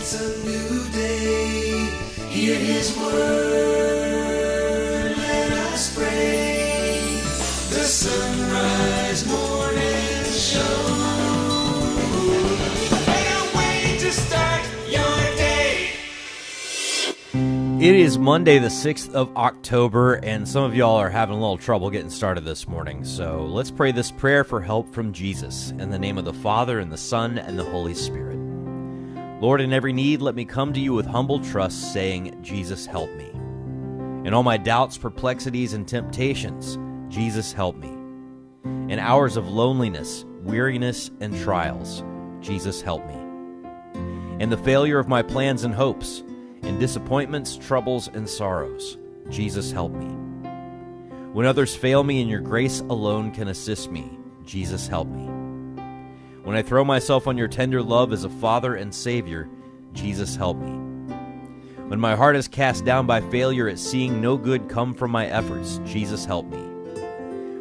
It's a new day. Hear his word. Let us pray. The Sunrise Morning Show. Can't wait to start your day. It is Monday, the 6th of October, and some of y'all are having a little trouble getting started this morning. So let's pray this prayer for help from Jesus. In the name of the Father, and the Son, and the Holy Spirit. Lord, in every need, let me come to you with humble trust, saying, Jesus, help me. In all my doubts, perplexities, and temptations, Jesus, help me. In hours of loneliness, weariness, and trials, Jesus, help me. In the failure of my plans and hopes, in disappointments, troubles, and sorrows, Jesus, help me. When others fail me and your grace alone can assist me, Jesus, help me. When I throw myself on your tender love as a Father and Savior, Jesus, help me. When my heart is cast down by failure at seeing no good come from my efforts, Jesus, help me.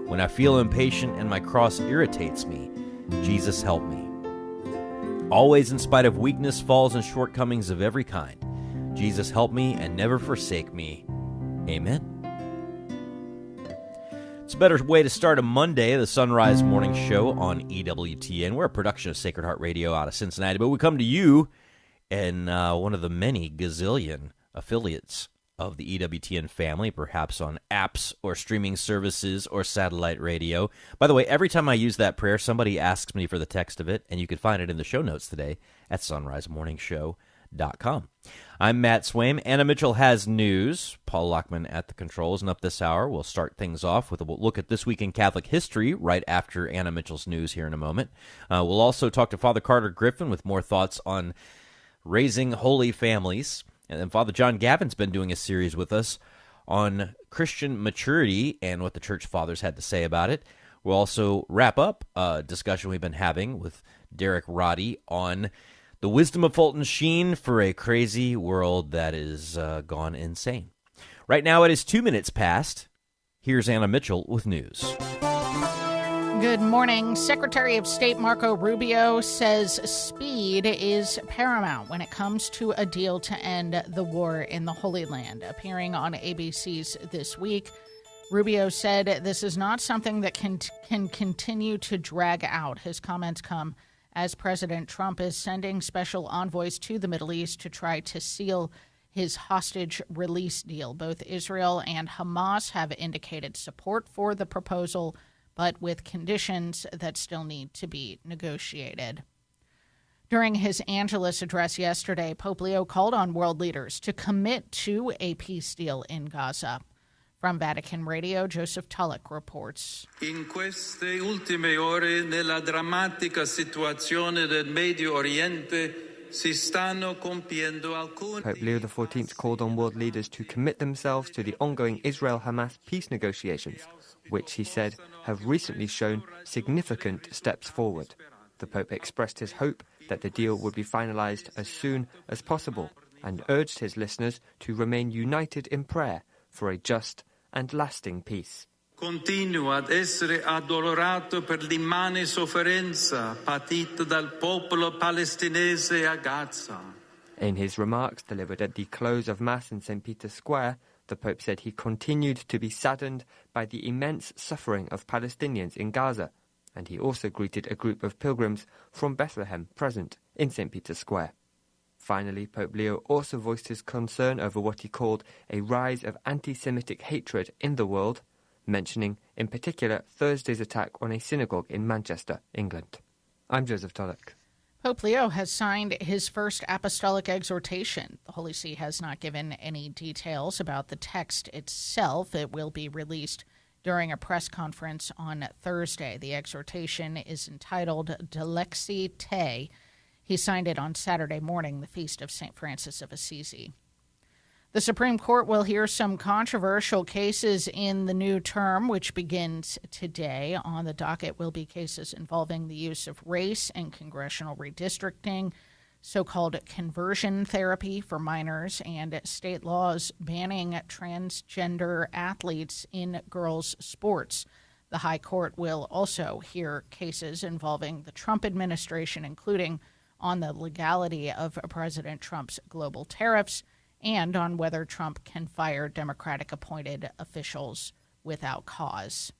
When I feel impatient and my cross irritates me, Jesus, help me. Always in spite of weakness, falls, and shortcomings of every kind, Jesus, help me and never forsake me. Amen. It's a better way to start a Monday, the Sunrise Morning Show on EWTN. We're a production of Sacred Heart Radio out of Cincinnati, but we come to you in one of the many gazillion affiliates of the EWTN family, perhaps on apps or streaming services or satellite radio. By the way, every time I use that prayer, somebody asks me for the text of it, and you can find it in the show notes today at sunrisemorningshow.com. I'm Matt Swaim. Anna Mitchell has news. Paul Lockman at the controls, and up this hour, we'll start things off with a look at this week in Catholic history right after Anna Mitchell's news here in a moment. We'll also talk to Father Carter Griffin with more thoughts on raising holy families. And then Father John Gavin's been doing a series with us on Christian maturity and what the Church Fathers had to say about it. We'll also wrap up a discussion we've been having with Derek Roddy on the wisdom of Fulton Sheen for a crazy world that is gone insane. Right now it is 2 minutes past. Here's Anna Mitchell with news. Good morning. Secretary of State Marco Rubio says speed is paramount when it comes to a deal to end the war in the Holy Land. Appearing on ABC's This Week, Rubio said this is not something that can continue to drag out. His comments come as President Trump is sending special envoys to the Middle East to try to seal his hostage release deal. Both Israel and Hamas have indicated support for the proposal, but with conditions that still need to be negotiated. During his Angelus address yesterday, Pope Leo called on world leaders to commit to a peace deal in Gaza. From Vatican Radio, Joseph Tulloch reports. In queste ultime ore, nella drammatica situazione del Medio Oriente, si stanno compiendo alcuni... Pope Leo XIV called on world leaders to commit themselves to the ongoing Israel-Hamas peace negotiations, which he said have recently shown significant steps forward. The Pope expressed his hope that the deal would be finalized as soon as possible and urged his listeners to remain united in prayer for a just and lasting peace. Continua ad essere addolorato per l'immane sofferenza patita dal popolo palestinese a Gaza. In his remarks delivered at the close of Mass in St. Peter's Square, the Pope said he continued to be saddened by the immense suffering of Palestinians in Gaza, and he also greeted a group of pilgrims from Bethlehem present in St. Peter's Square. Finally, Pope Leo also voiced his concern over what he called a rise of anti-Semitic hatred in the world, mentioning in particular Thursday's attack on a synagogue in Manchester, England. I'm Joseph Tulloch. Pope Leo has signed his first apostolic exhortation. The Holy See has not given any details about the text itself. It will be released during a press conference on Thursday. The exhortation is entitled Dilexi Te. He signed it on Saturday morning, the feast of St. Francis of Assisi. The Supreme Court will hear some controversial cases in the new term, which begins today. On the docket will be cases involving the use of race and congressional redistricting, so-called conversion therapy for minors, and state laws banning transgender athletes in girls' sports. The High Court will also hear cases involving the Trump administration, including on the legality of President Trump's global tariffs and on whether Trump can fire Democratic-appointed officials without cause.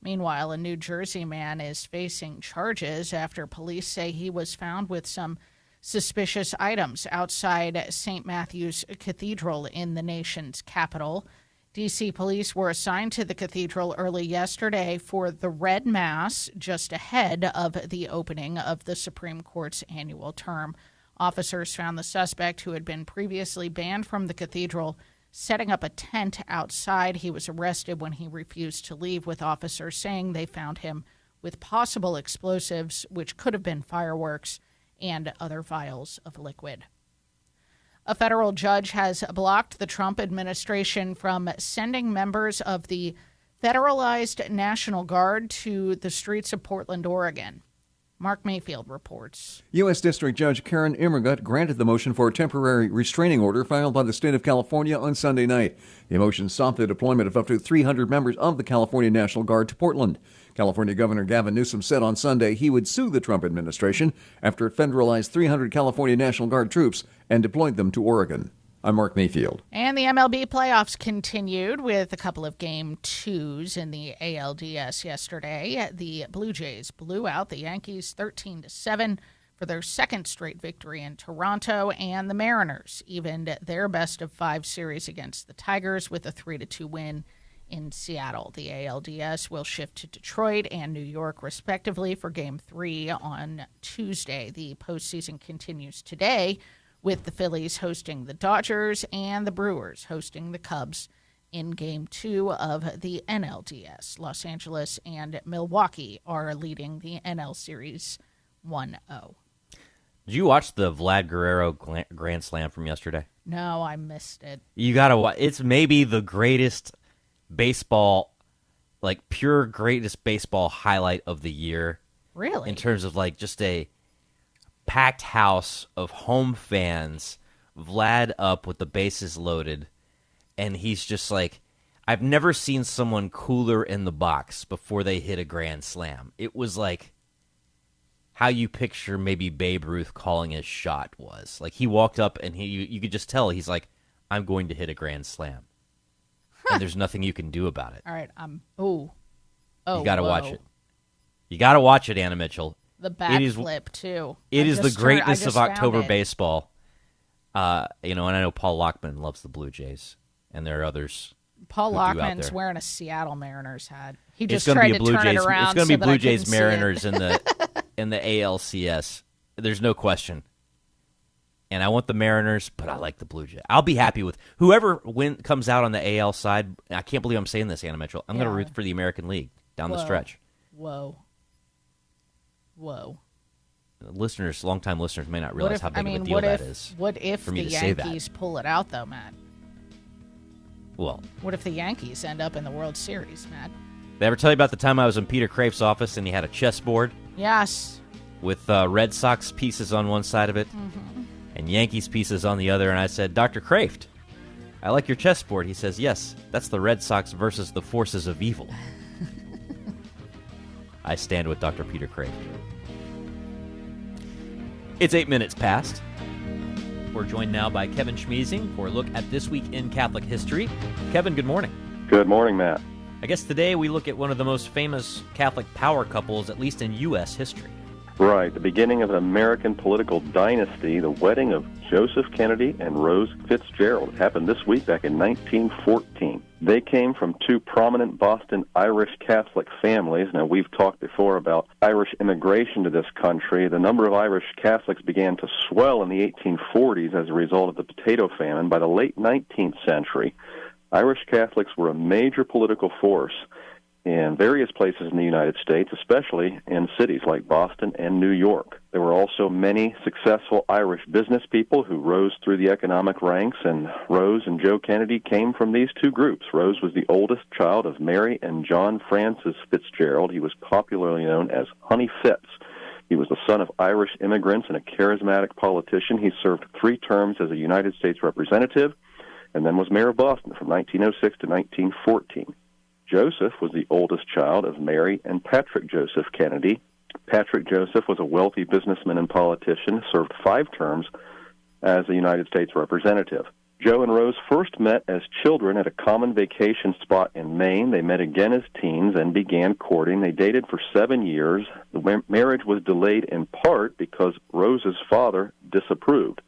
Meanwhile, a New Jersey man is facing charges after police say he was found with some suspicious items outside St. Matthew's Cathedral in the nation's capital. D.C. police were assigned to the cathedral early yesterday for the Red Mass just ahead of the opening of the Supreme Court's annual term. Officers found the suspect, who had been previously banned from the cathedral, setting up a tent outside. He was arrested when he refused to leave, with officers saying they found him with possible explosives, which could have been fireworks, and other vials of liquid. A federal judge has blocked the Trump administration from sending members of the Federalized National Guard to the streets of Portland, Oregon. Mark Mayfield reports. U.S. District Judge Karen Immergut granted the motion for a temporary restraining order filed by the state of California on Sunday night. The motion sought the deployment of up to 300 members of the California National Guard to Portland. California Governor Gavin Newsom said on Sunday he would sue the Trump administration after it federalized 300 California National Guard troops and deployed them to Oregon. I'm Mark Mayfield. And the MLB playoffs continued with a couple of Game 2s in the ALDS yesterday. The Blue Jays blew out the Yankees 13-7 for their second straight victory in Toronto, and the Mariners evened their best-of-5 series against the Tigers with a 3-2 win in Seattle. The ALDS will shift to Detroit and New York, respectively, for Game 3 on Tuesday. The postseason continues today, with the Phillies hosting the Dodgers and the Brewers hosting the Cubs in Game 2 of the NLDS. Los Angeles and Milwaukee are leading the NL Series 1-0. Did you watch the Vlad Guerrero Grand Slam from yesterday? No, I missed it. You got to watch. It's maybe the greatest baseball, like pure greatest baseball highlight of the year. Really? In terms of like just a packed house of home fans, Vlad up with the bases loaded, and he's just like, I've never seen someone cooler in the box before they hit a grand slam. It was like how you picture maybe Babe Ruth calling his shot was. Like he walked up and you could just tell he's like, I'm going to hit a grand slam. And there's nothing you can do about it. All right, you got to watch it. You got to watch it, Anna Mitchell. The backflip, too. It is the greatness of October baseball. And I know Paul Lockman loves the Blue Jays, and there are others. Paul Lockman's wearing a Seattle Mariners hat. He just tried to turn it around. It's going to be Blue Jays Mariners in the ALCS. There's no question. And I want the Mariners, but I like the Blue Jays. I'll be happy with whoever comes out on the AL side. I can't believe I'm saying this, Anna Mitchell. I'm going to root for the American League down the stretch. Whoa. Listeners, longtime listeners may not realize how big of a deal that is. What if the Yankees pull it out, though, Matt? Well, what if the Yankees end up in the World Series, Matt? Did I ever tell you about the time I was in Peter Kraft's office and he had a chessboard? Yes. With Red Sox pieces on one side of it and Yankees pieces on the other, and I said, Dr. Kraft, I like your chessboard. He says, yes, that's the Red Sox versus the forces of evil. I stand with Dr. Peter Kraft. It's 8 minutes past. We're joined now by Kevin Schmiesing for a look at This Week in Catholic History. Kevin, good morning. Good morning, Matt. I guess today we look at one of the most famous Catholic power couples, at least in U.S. history. Right, the beginning of an American political dynasty, the wedding of Joseph Kennedy and Rose Fitzgerald. It happened this week back in 1914. They came from two prominent Boston Irish Catholic families. Now, we've talked before about Irish immigration to this country. The number of Irish Catholics began to swell in the 1840s as a result of the potato famine. By the late 19th century, Irish Catholics were a major political force in various places in the United States, especially in cities like Boston and New York. There were also many successful Irish business people who rose through the economic ranks, and Rose and Joe Kennedy came from these two groups. Rose was the oldest child of Mary and John Francis Fitzgerald. He was popularly known as Honey Fitz. He was the son of Irish immigrants and a charismatic politician. He served 3 terms as a United States representative and then was mayor of Boston from 1906 to 1914. Joseph was the oldest child of Mary and Patrick Joseph Kennedy, Patrick Joseph was a wealthy businessman and politician, served 5 terms as a United States representative. Joe and Rose first met as children at a common vacation spot in Maine. They met again as teens and began courting. They dated for 7 years. The marriage was delayed in part because Rose's father disapproved.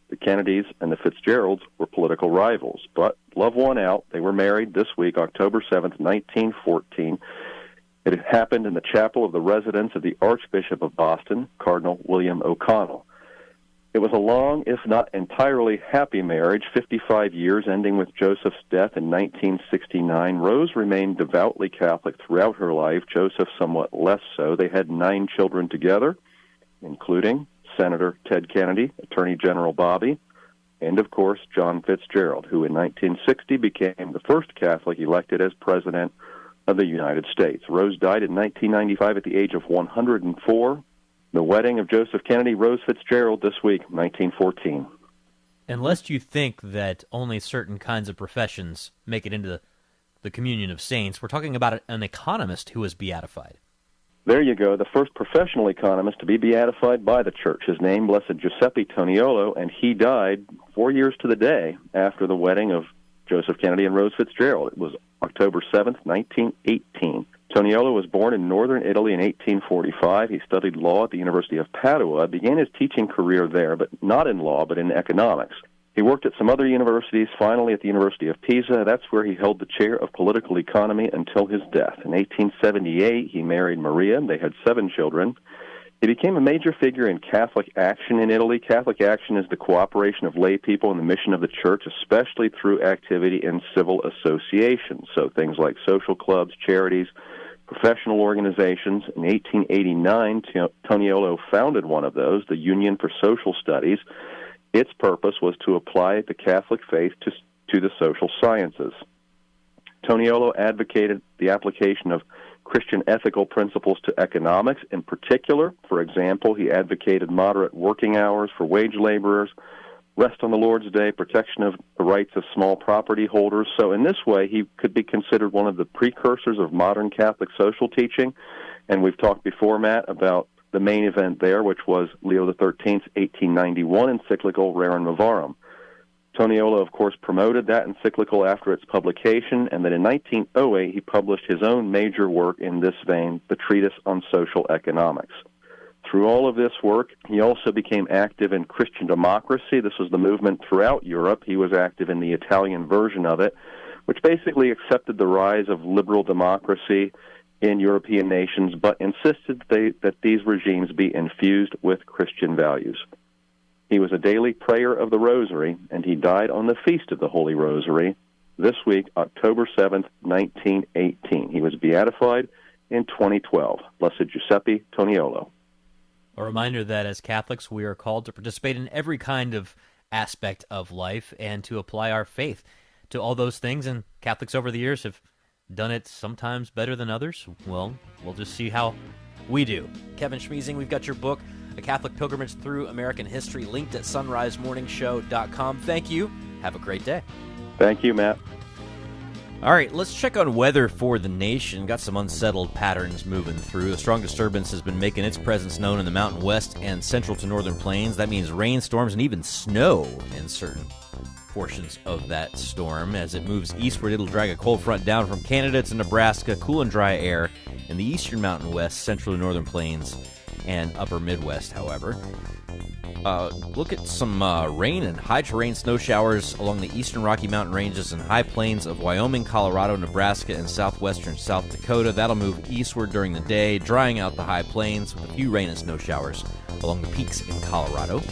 The Kennedys and the Fitzgeralds were political rivals, but love won out. They were married this week, October 7th, 1914. It had happened in the chapel of the residence of the Archbishop of Boston, Cardinal William O'Connell. It was a long, if not entirely happy marriage, 55 years, ending with Joseph's death in 1969. Rose remained devoutly Catholic throughout her life, Joseph somewhat less so. They had 9 children together, including Senator Ted Kennedy, Attorney General Bobby, and, of course, John Fitzgerald, who in 1960 became the first Catholic elected as President of the United States. Rose died in 1995 at the age of 104. The wedding of Joseph Kennedy, Rose Fitzgerald, this week, 1914. And lest you think that only certain kinds of professions make it into the communion of saints, we're talking about an economist who was beatified. There you go, the first professional economist to be beatified by the Church. His name, Blessed Giuseppe Toniolo, and he died 4 years to the day after the wedding of Joseph Kennedy and Rose Fitzgerald. It was October 7th, 1918. Toniolo was born in northern Italy in 1845. He studied law at the University of Padua, began his teaching career there, but not in law, but in economics. He worked at some other universities, finally at the University of Pisa. That's where he held the chair of political economy until his death. In 1878, he married Maria. They had 7 children. He became a major figure in Catholic action in Italy. Catholic action is the cooperation of lay people in the mission of the Church, especially through activity in civil associations. So things like social clubs, charities, professional organizations. In 1889, Toniolo founded one of those, the Union for Social Studies. Its purpose was to apply the Catholic faith to the social sciences. Toniolo advocated the application of Christian ethical principles to economics. In particular, for example, he advocated moderate working hours for wage laborers, rest on the Lord's Day, protection of the rights of small property holders. So in this way, he could be considered one of the precursors of modern Catholic social teaching. And we've talked before, Matt, about the main event there, which was Leo XIII's 1891 encyclical Rerum Novarum. Toniolo, of course, promoted that encyclical after its publication, and then in 1908 he published his own major work in this vein, the Treatise on Social Economics. Through all of this work, he also became active in Christian democracy. This was the movement throughout Europe. He was active in the Italian version of it, which basically accepted the rise of liberal democracy in European nations, but insisted that these regimes be infused with Christian values. He was a daily prayer of the Rosary, and he died on the Feast of the Holy Rosary this week, October 7th, 1918. He was beatified in 2012. Blessed Giuseppe Toniolo. A reminder that as Catholics, we are called to participate in every kind of aspect of life and to apply our faith to all those things, and Catholics over the years have done it sometimes better than others. Well, we'll just see how we do. Kevin Schmiesing, we've got your book, A Catholic Pilgrimage Through American History, linked at sunrisemorningshow.com. Thank you. Have a great day. Thank you, Matt. All right, let's check on weather for the nation. Got some unsettled patterns moving through. A strong disturbance has been making its presence known in the Mountain West and central to northern plains. That means rainstorms and even snow in certain portions of that storm. As it moves eastward, it'll drag a cold front down from Canada to Nebraska, cool and dry air in the eastern Mountain West, central to northern plains, and upper Midwest, however. Look at some rain and high-terrain snow showers along the eastern Rocky Mountain ranges and high plains of Wyoming, Colorado, Nebraska, and southwestern South Dakota. That'll move eastward during the day, drying out the high plains with a few rain and snow showers along the peaks in Colorado.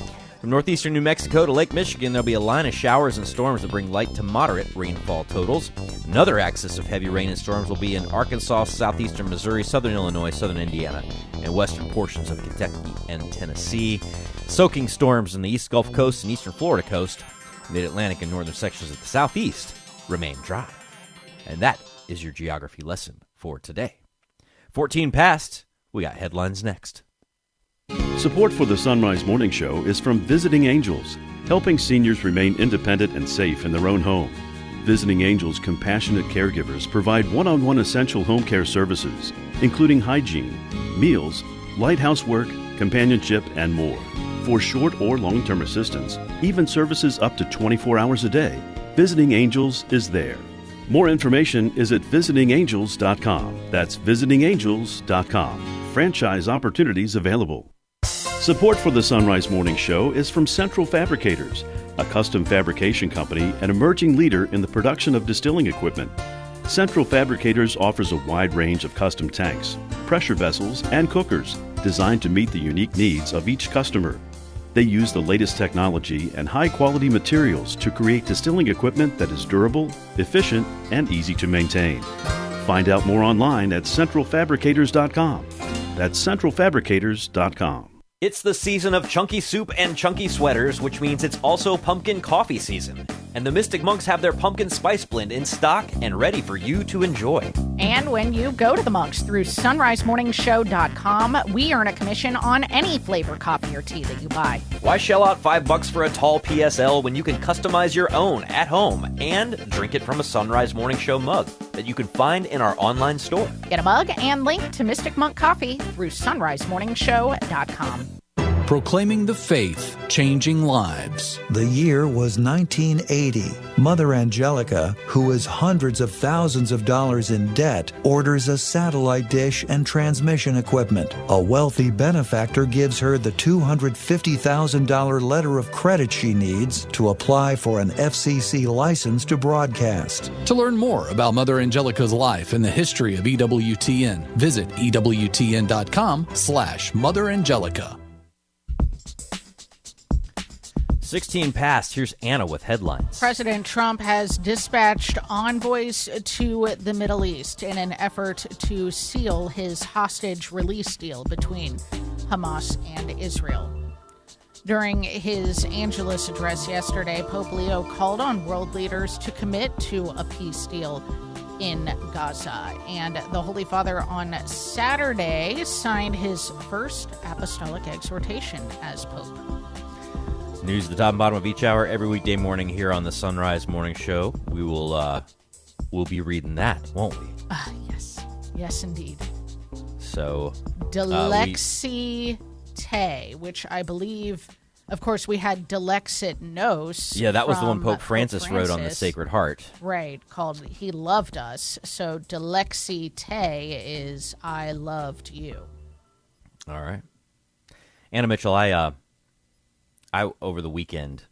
From northeastern New Mexico to Lake Michigan, there'll be a line of showers and storms that bring light to moderate rainfall totals. Another axis of heavy rain and storms will be in Arkansas, southeastern Missouri, southern Illinois, southern Indiana, and western portions of Kentucky and Tennessee. Soaking storms in the East Gulf Coast and eastern Florida coast, mid-Atlantic and northern sections of the southeast remain dry. And that is your geography lesson for today. 14 past, we got headlines next. Support for the Sunrise Morning Show is from Visiting Angels, helping seniors remain independent and safe in their own home. Visiting Angels compassionate caregivers provide one-on-one essential home care services, including hygiene, meals, lighthouse work, companionship, and more. For short or long-term assistance, even services up to 24 hours a day, Visiting Angels is there. More information is at visitingangels.com. That's visitingangels.com. Franchise opportunities available. Support for the Sunrise Morning Show is from Central Fabricators, a custom fabrication company and emerging leader in the production of distilling equipment. Central Fabricators offers a wide range of custom tanks, pressure vessels, and cookers designed to meet the unique needs of each customer. They use the latest technology and high-quality materials to create distilling equipment that is durable, efficient, and easy to maintain. Find out more online at centralfabricators.com. That's centralfabricators.com. It's the season of chunky soup and chunky sweaters, which means it's also pumpkin coffee season. And the Mystic Monks have their pumpkin spice blend in stock and ready for you to enjoy. And when you go to the Monks through sunrisemorningshow.com, we earn a commission on any flavor coffee or tea that you buy. Why shell out $5 for a tall PSL when you can customize your own at home and drink it from a Sunrise Morning Show mug that you can find in our online store? Get a mug and link to Mystic Monk Coffee through sunrisemorningshow.com. Proclaiming the faith, changing lives. The year was 1980. Mother Angelica, who is hundreds of thousands of dollars in debt, orders a satellite dish and transmission equipment. A wealthy benefactor gives her the $250,000 letter of credit she needs to apply for an FCC license to broadcast. To learn more about Mother Angelica's life and the history of EWTN, visit EWTN.com/Mother Angelica. 16 past. Here's Anna with headlines. President Trump has dispatched envoys to the Middle East in an effort to seal his hostage release deal between Hamas and Israel. During his Angelus address yesterday, Pope Leo called on world leaders to commit to a peace deal in Gaza. And the Holy Father on Saturday signed his first apostolic exhortation as Pope. News at the top and bottom of each hour every weekday morning here on the Sunrise Morning Show. We will we'll be reading that, won't we? Yes, indeed. So Delexi Te, which I believe, of course, we had Delexit Nos. Yeah, that was the one Pope Francis wrote on the Sacred Heart. Right, called He Loved Us. So Delexi Te is I Loved You. All right. Anna Mitchell, I over the weekend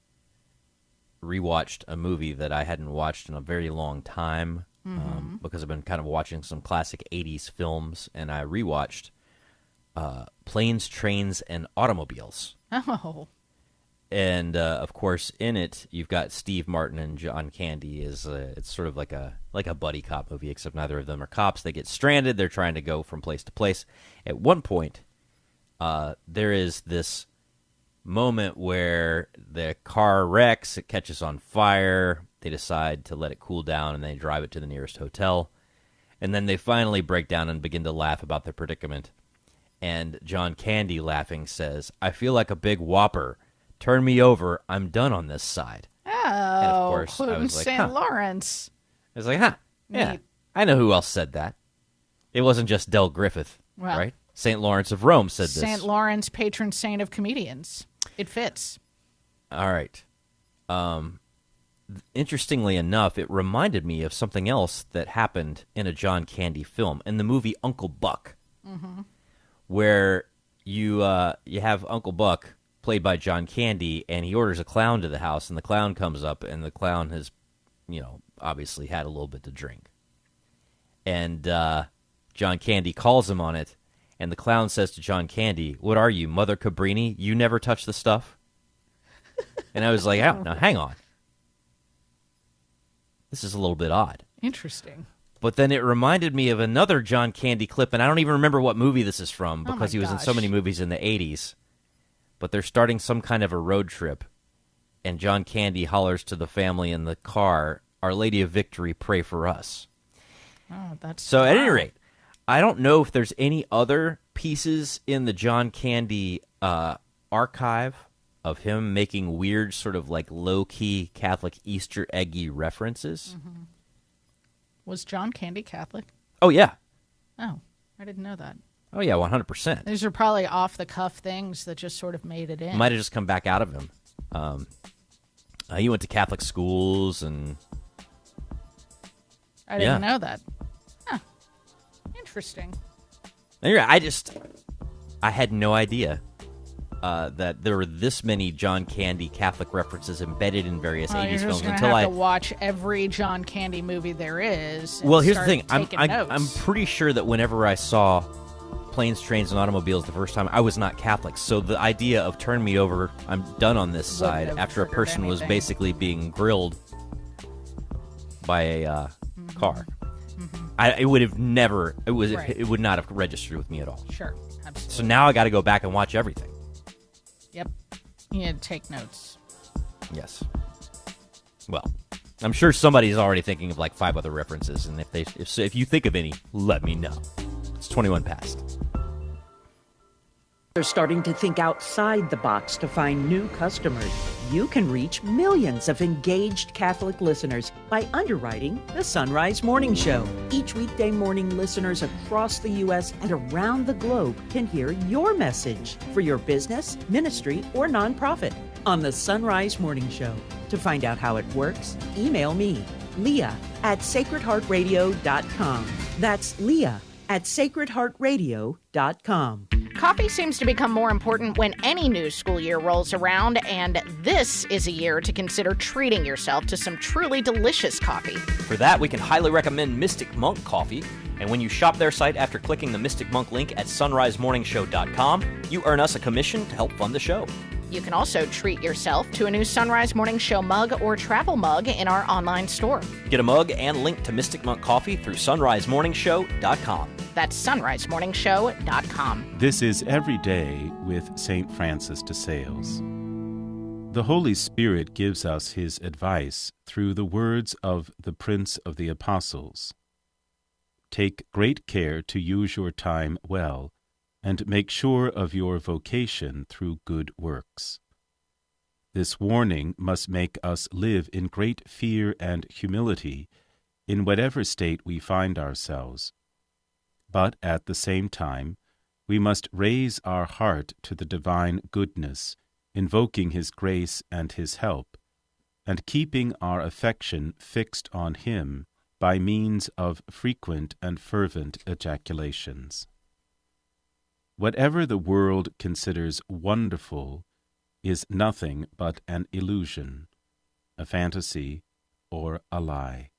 rewatched a movie that I hadn't watched in a very long time because I've been kind of watching some classic 80s films, and I rewatched Planes, Trains, and Automobiles. Oh. And, of course, in it, you've got Steve Martin and John Candy. It's sort of like a buddy cop movie, except neither of them are cops. They get stranded. They're trying to go from place to place. At one point, there is this moment where the car wrecks, it catches on fire, they decide to let it cool down, and they drive it to the nearest hotel. And then they finally break down and begin to laugh about their predicament. And John Candy, laughing, says, "I feel like a big whopper. Turn me over. I'm done on this side." Oh, and of course, I was like, St. Lawrence. I was like, yeah, Neat. I know who else said that. It wasn't just Del Griffith, Well, right? St. Lawrence of Rome said this. St. Lawrence, patron saint of comedians. It fits. All right. Interestingly enough, it reminded me of something else that happened in a John Candy film, in the movie Uncle Buck, where you have Uncle Buck, played by John Candy, and he orders a clown to the house, and the clown comes up, and the clown has, obviously had a little bit to drink. And John Candy calls him on it, and the clown says to John Candy, "What are you, Mother Cabrini? You never touch the stuff?" And I was like, oh, now hang on. This is a little bit odd. Interesting. But then it reminded me of another John Candy clip, and I don't even remember what movie this is from because he was in so many movies in the 80s. But they're starting some kind of a road trip, and John Candy hollers to the family in the car, "Our Lady of Victory, pray for us." Oh, that's so at any rate, I don't know if there's any other pieces in the John Candy archive of him making weird sort of like low-key Catholic Easter eggy references. Was John Candy Catholic? Oh, yeah. Oh, I didn't know that. Oh, yeah, 100%. These are probably off-the-cuff things that just sort of made it in. Might have just come back out of him. He went to Catholic schools, and I didn't know that. Huh. Interesting. I had no idea that there were this many John Candy Catholic references embedded in various 80s films until I have to watch every John Candy movie there is. Well, here's the thing. I'm pretty sure that whenever I saw Planes, Trains, and Automobiles the first time, I was not Catholic. So the idea of turn me over, I'm done on this side after a person was basically being grilled by a car. It would have never. It would not have registered with me at all. Sure, absolutely. So now I got to go back and watch everything. Yep, you need to take notes. Yes. Well, I'm sure somebody's already thinking of like 5 other references, and if you think of any, let me know. It's 21 past. They're starting to think outside the box to find new customers. You can reach millions of engaged Catholic listeners by underwriting the Sunrise Morning Show. Each weekday morning, listeners across the U.S. and around the globe can hear your message for your business, ministry, or nonprofit on the Sunrise Morning Show. To find out how it works, email me, Leah at sacredheartradio.com. That's Leah at sacredheartradio.com. Coffee seems to become more important when any new school year rolls around, and this is a year to consider treating yourself to some truly delicious coffee. For that, we can highly recommend Mystic Monk Coffee, and when you shop their site after clicking the Mystic Monk link at sunrisemorningshow.com, you earn us a commission to help fund the show. You can also treat yourself to a new Sunrise Morning Show mug or travel mug in our online store. Get a mug and link to Mystic Monk Coffee through sunrisemorningshow.com. That's sunrisemorningshow.com. This is Every Day with St. Francis de Sales. The Holy Spirit gives us his advice through the words of the Prince of the Apostles. Take great care to use your time well, and make sure of your vocation through good works. This warning must make us live in great fear and humility in whatever state we find ourselves. But at the same time, we must raise our heart to the divine goodness, invoking his grace and his help, and keeping our affection fixed on him by means of frequent and fervent ejaculations. Whatever the world considers wonderful is nothing but an illusion, a fantasy, or a lie.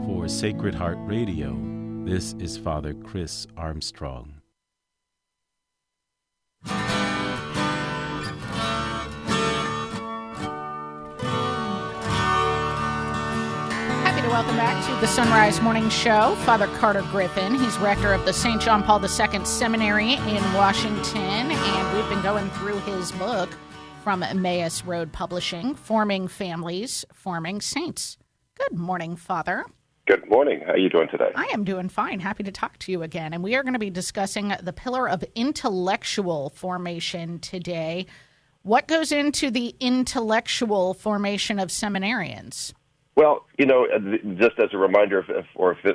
For Sacred Heart Radio, this is Father Chris Armstrong. Welcome back to the Sunrise Morning Show. Father Carter Griffin, he's rector of the St. John Paul II Seminary in Washington, and we've been going through his book from Emmaus Road Publishing, Forming Families, Forming Saints. Good morning, Father. Good morning. How are you doing today? I am doing fine. Happy to talk to you again. And we are going to be discussing the pillar of intellectual formation today. What goes into the intellectual formation of seminarians? Well, just as a reminder, if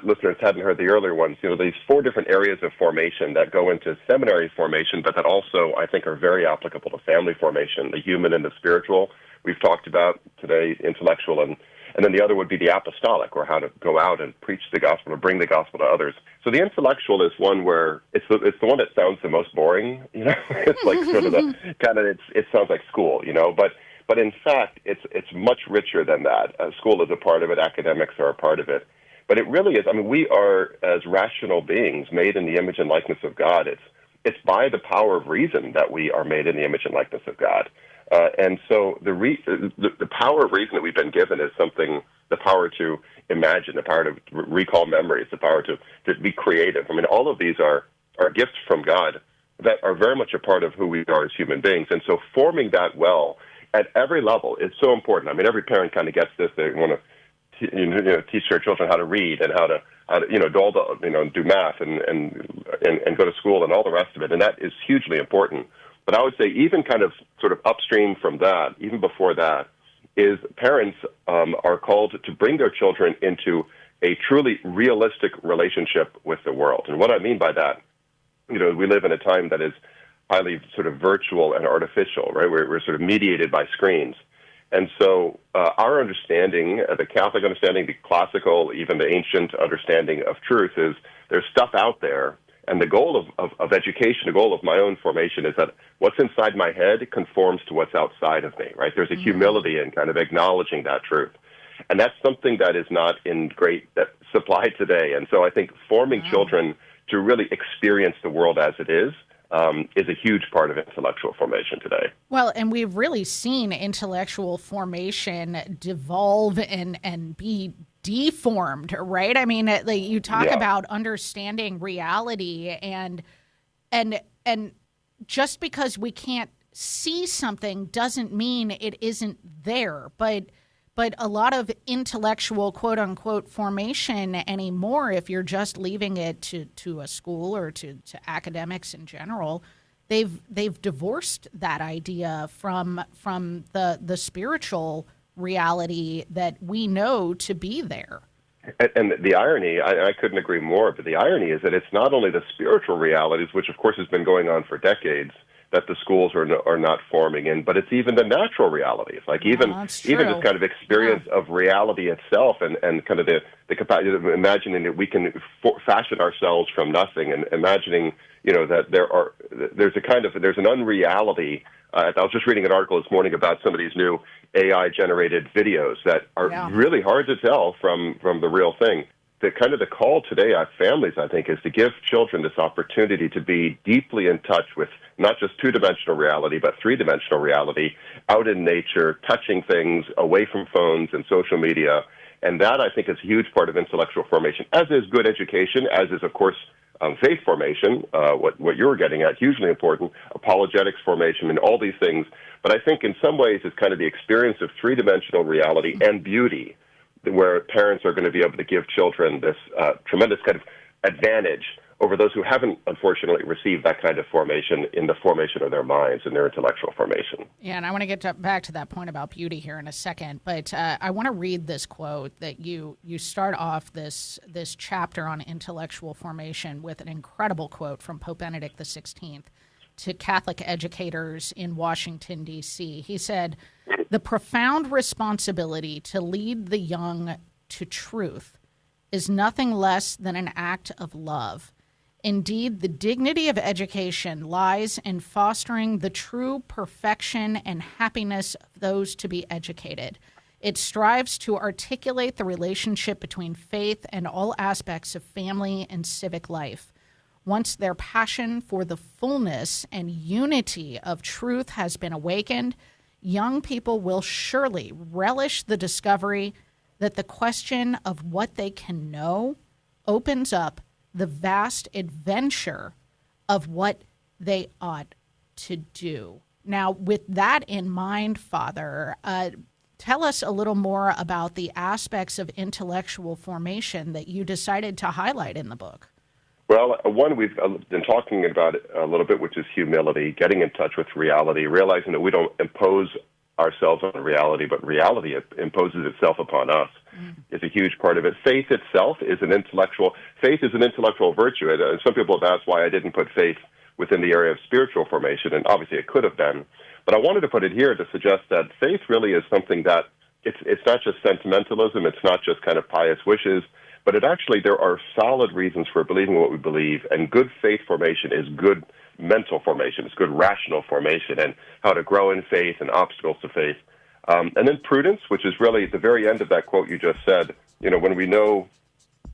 listeners hadn't heard the earlier ones, these 4 different areas of formation that go into seminary formation, but that also, I think, are very applicable to family formation, the human and the spiritual. We've talked about today intellectual, and then the other would be the apostolic, or how to go out and preach the gospel or bring the gospel to others. So the intellectual is one where it's the one that sounds the most boring. It's like sort of the kind of it sounds like school, But in fact, it's much richer than that. School is a part of it. Academics are a part of it. But it really is. I mean, we are, as rational beings, made in the image and likeness of God. It's by the power of reason that we are made in the image and likeness of God. And so the power of reason that we've been given is something, the power to imagine, the power to recall memories, the power to be creative. I mean, all of these are gifts from God that are very much a part of who we are as human beings. And so forming that well at every level is so important. I mean, every parent kind of gets this. They want to teach their children how to read and how to do math and go to school and all the rest of it. And that is hugely important. But I would say even kind of sort of upstream from that, even before that, is parents are called to bring their children into a truly realistic relationship with the world. And what I mean by that we live in a time that is highly sort of virtual and artificial, right? We're sort of mediated by screens. And so our understanding, the Catholic understanding, the classical, even the ancient understanding of truth is there's stuff out there. And the goal of education, the goal of my own formation is that what's inside my head conforms to what's outside of me, right? There's a humility in kind of acknowledging that truth. And that's something that is not in great supply today. And so I think forming children to really experience the world as it is a huge part of intellectual formation today. Well, and we've really seen intellectual formation devolve and be deformed, right? I mean, like you talk about understanding reality and just because we can't see something doesn't mean it isn't there. But a lot of intellectual, quote unquote, formation anymore, if you're just leaving it to a school or to academics in general, they've divorced that idea from the spiritual reality that we know to be there. And the irony, I couldn't agree more, but the irony is that it's not only the spiritual realities, which of course has been going on for decades, that the schools are not forming in, but it's even the natural realities, like even this kind of experience of reality itself, and kind of the capacity of imagining that we can fashion ourselves from nothing, and imagining that there's an unreality. I was just reading an article this morning about some of these new AI-generated videos that are really hard to tell from the real thing. The kind of the call today at families, I think, is to give children this opportunity to be deeply in touch with not just two-dimensional reality, but three-dimensional reality, out in nature, touching things, away from phones and social media. And that, I think, is a huge part of intellectual formation, as is good education, as is, of course, faith formation, what you were getting at, hugely important, apologetics formation, and all these things. But I think in some ways it's kind of the experience of three-dimensional reality and beauty, where parents are going to be able to give children this tremendous kind of advantage over those who haven't, unfortunately, received that kind of formation in the formation of their minds and their intellectual formation. Yeah, and I want to get back to that point about beauty here in a second, but I want to read this quote that you start off this chapter on intellectual formation with an incredible quote from Pope Benedict XVI to Catholic educators in Washington, D.C. He said, "The profound responsibility to lead the young to truth is nothing less than an act of love. Indeed, the dignity of education lies in fostering the true perfection and happiness of those to be educated. It strives to articulate the relationship between faith and all aspects of family and civic life. Once their passion for the fullness and unity of truth has been awakened, young people will surely relish the discovery that the question of what they can know opens up the vast adventure of what they ought to do." Now, with that in mind, Father, tell us a little more about the aspects of intellectual formation that you decided to highlight in the book. Well, one we've been talking about it a little bit, which is humility, getting in touch with reality, realizing that we don't impose ourselves on reality, but reality imposes itself upon us. Is a huge part of it. Faith itself is an intellectual virtue. And some people have asked why I didn't put faith within the area of spiritual formation, and obviously it could have been. But I wanted to put it here to suggest that faith really is something that it's not just sentimentalism, it's not just kind of pious wishes, but there are solid reasons for believing what we believe, and good faith formation is good mental formation, it's good rational formation, and how to grow in faith and obstacles to faith. And then prudence, which is really at the very end of that quote you just said, when we know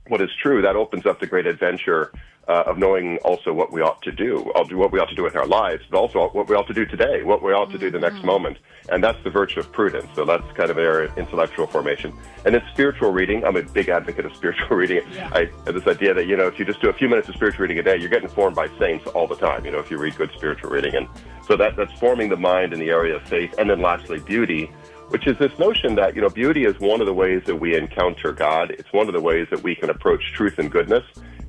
what is true, that opens up the great adventure of knowing also what we ought to do, what we ought to do with our lives, but also what we ought to do today, what we ought to do the next moment. And that's the virtue of prudence. So that's kind of our intellectual formation. And then spiritual reading, I'm a big advocate of spiritual reading. I have this idea that, if you just do a few minutes of spiritual reading a day, you're getting formed by saints all the time, if you read good spiritual reading. And so that's forming the mind in the area of faith. And then lastly, beauty, which is this notion that, beauty is one of the ways that we encounter God. It's one of the ways that we can approach truth and goodness.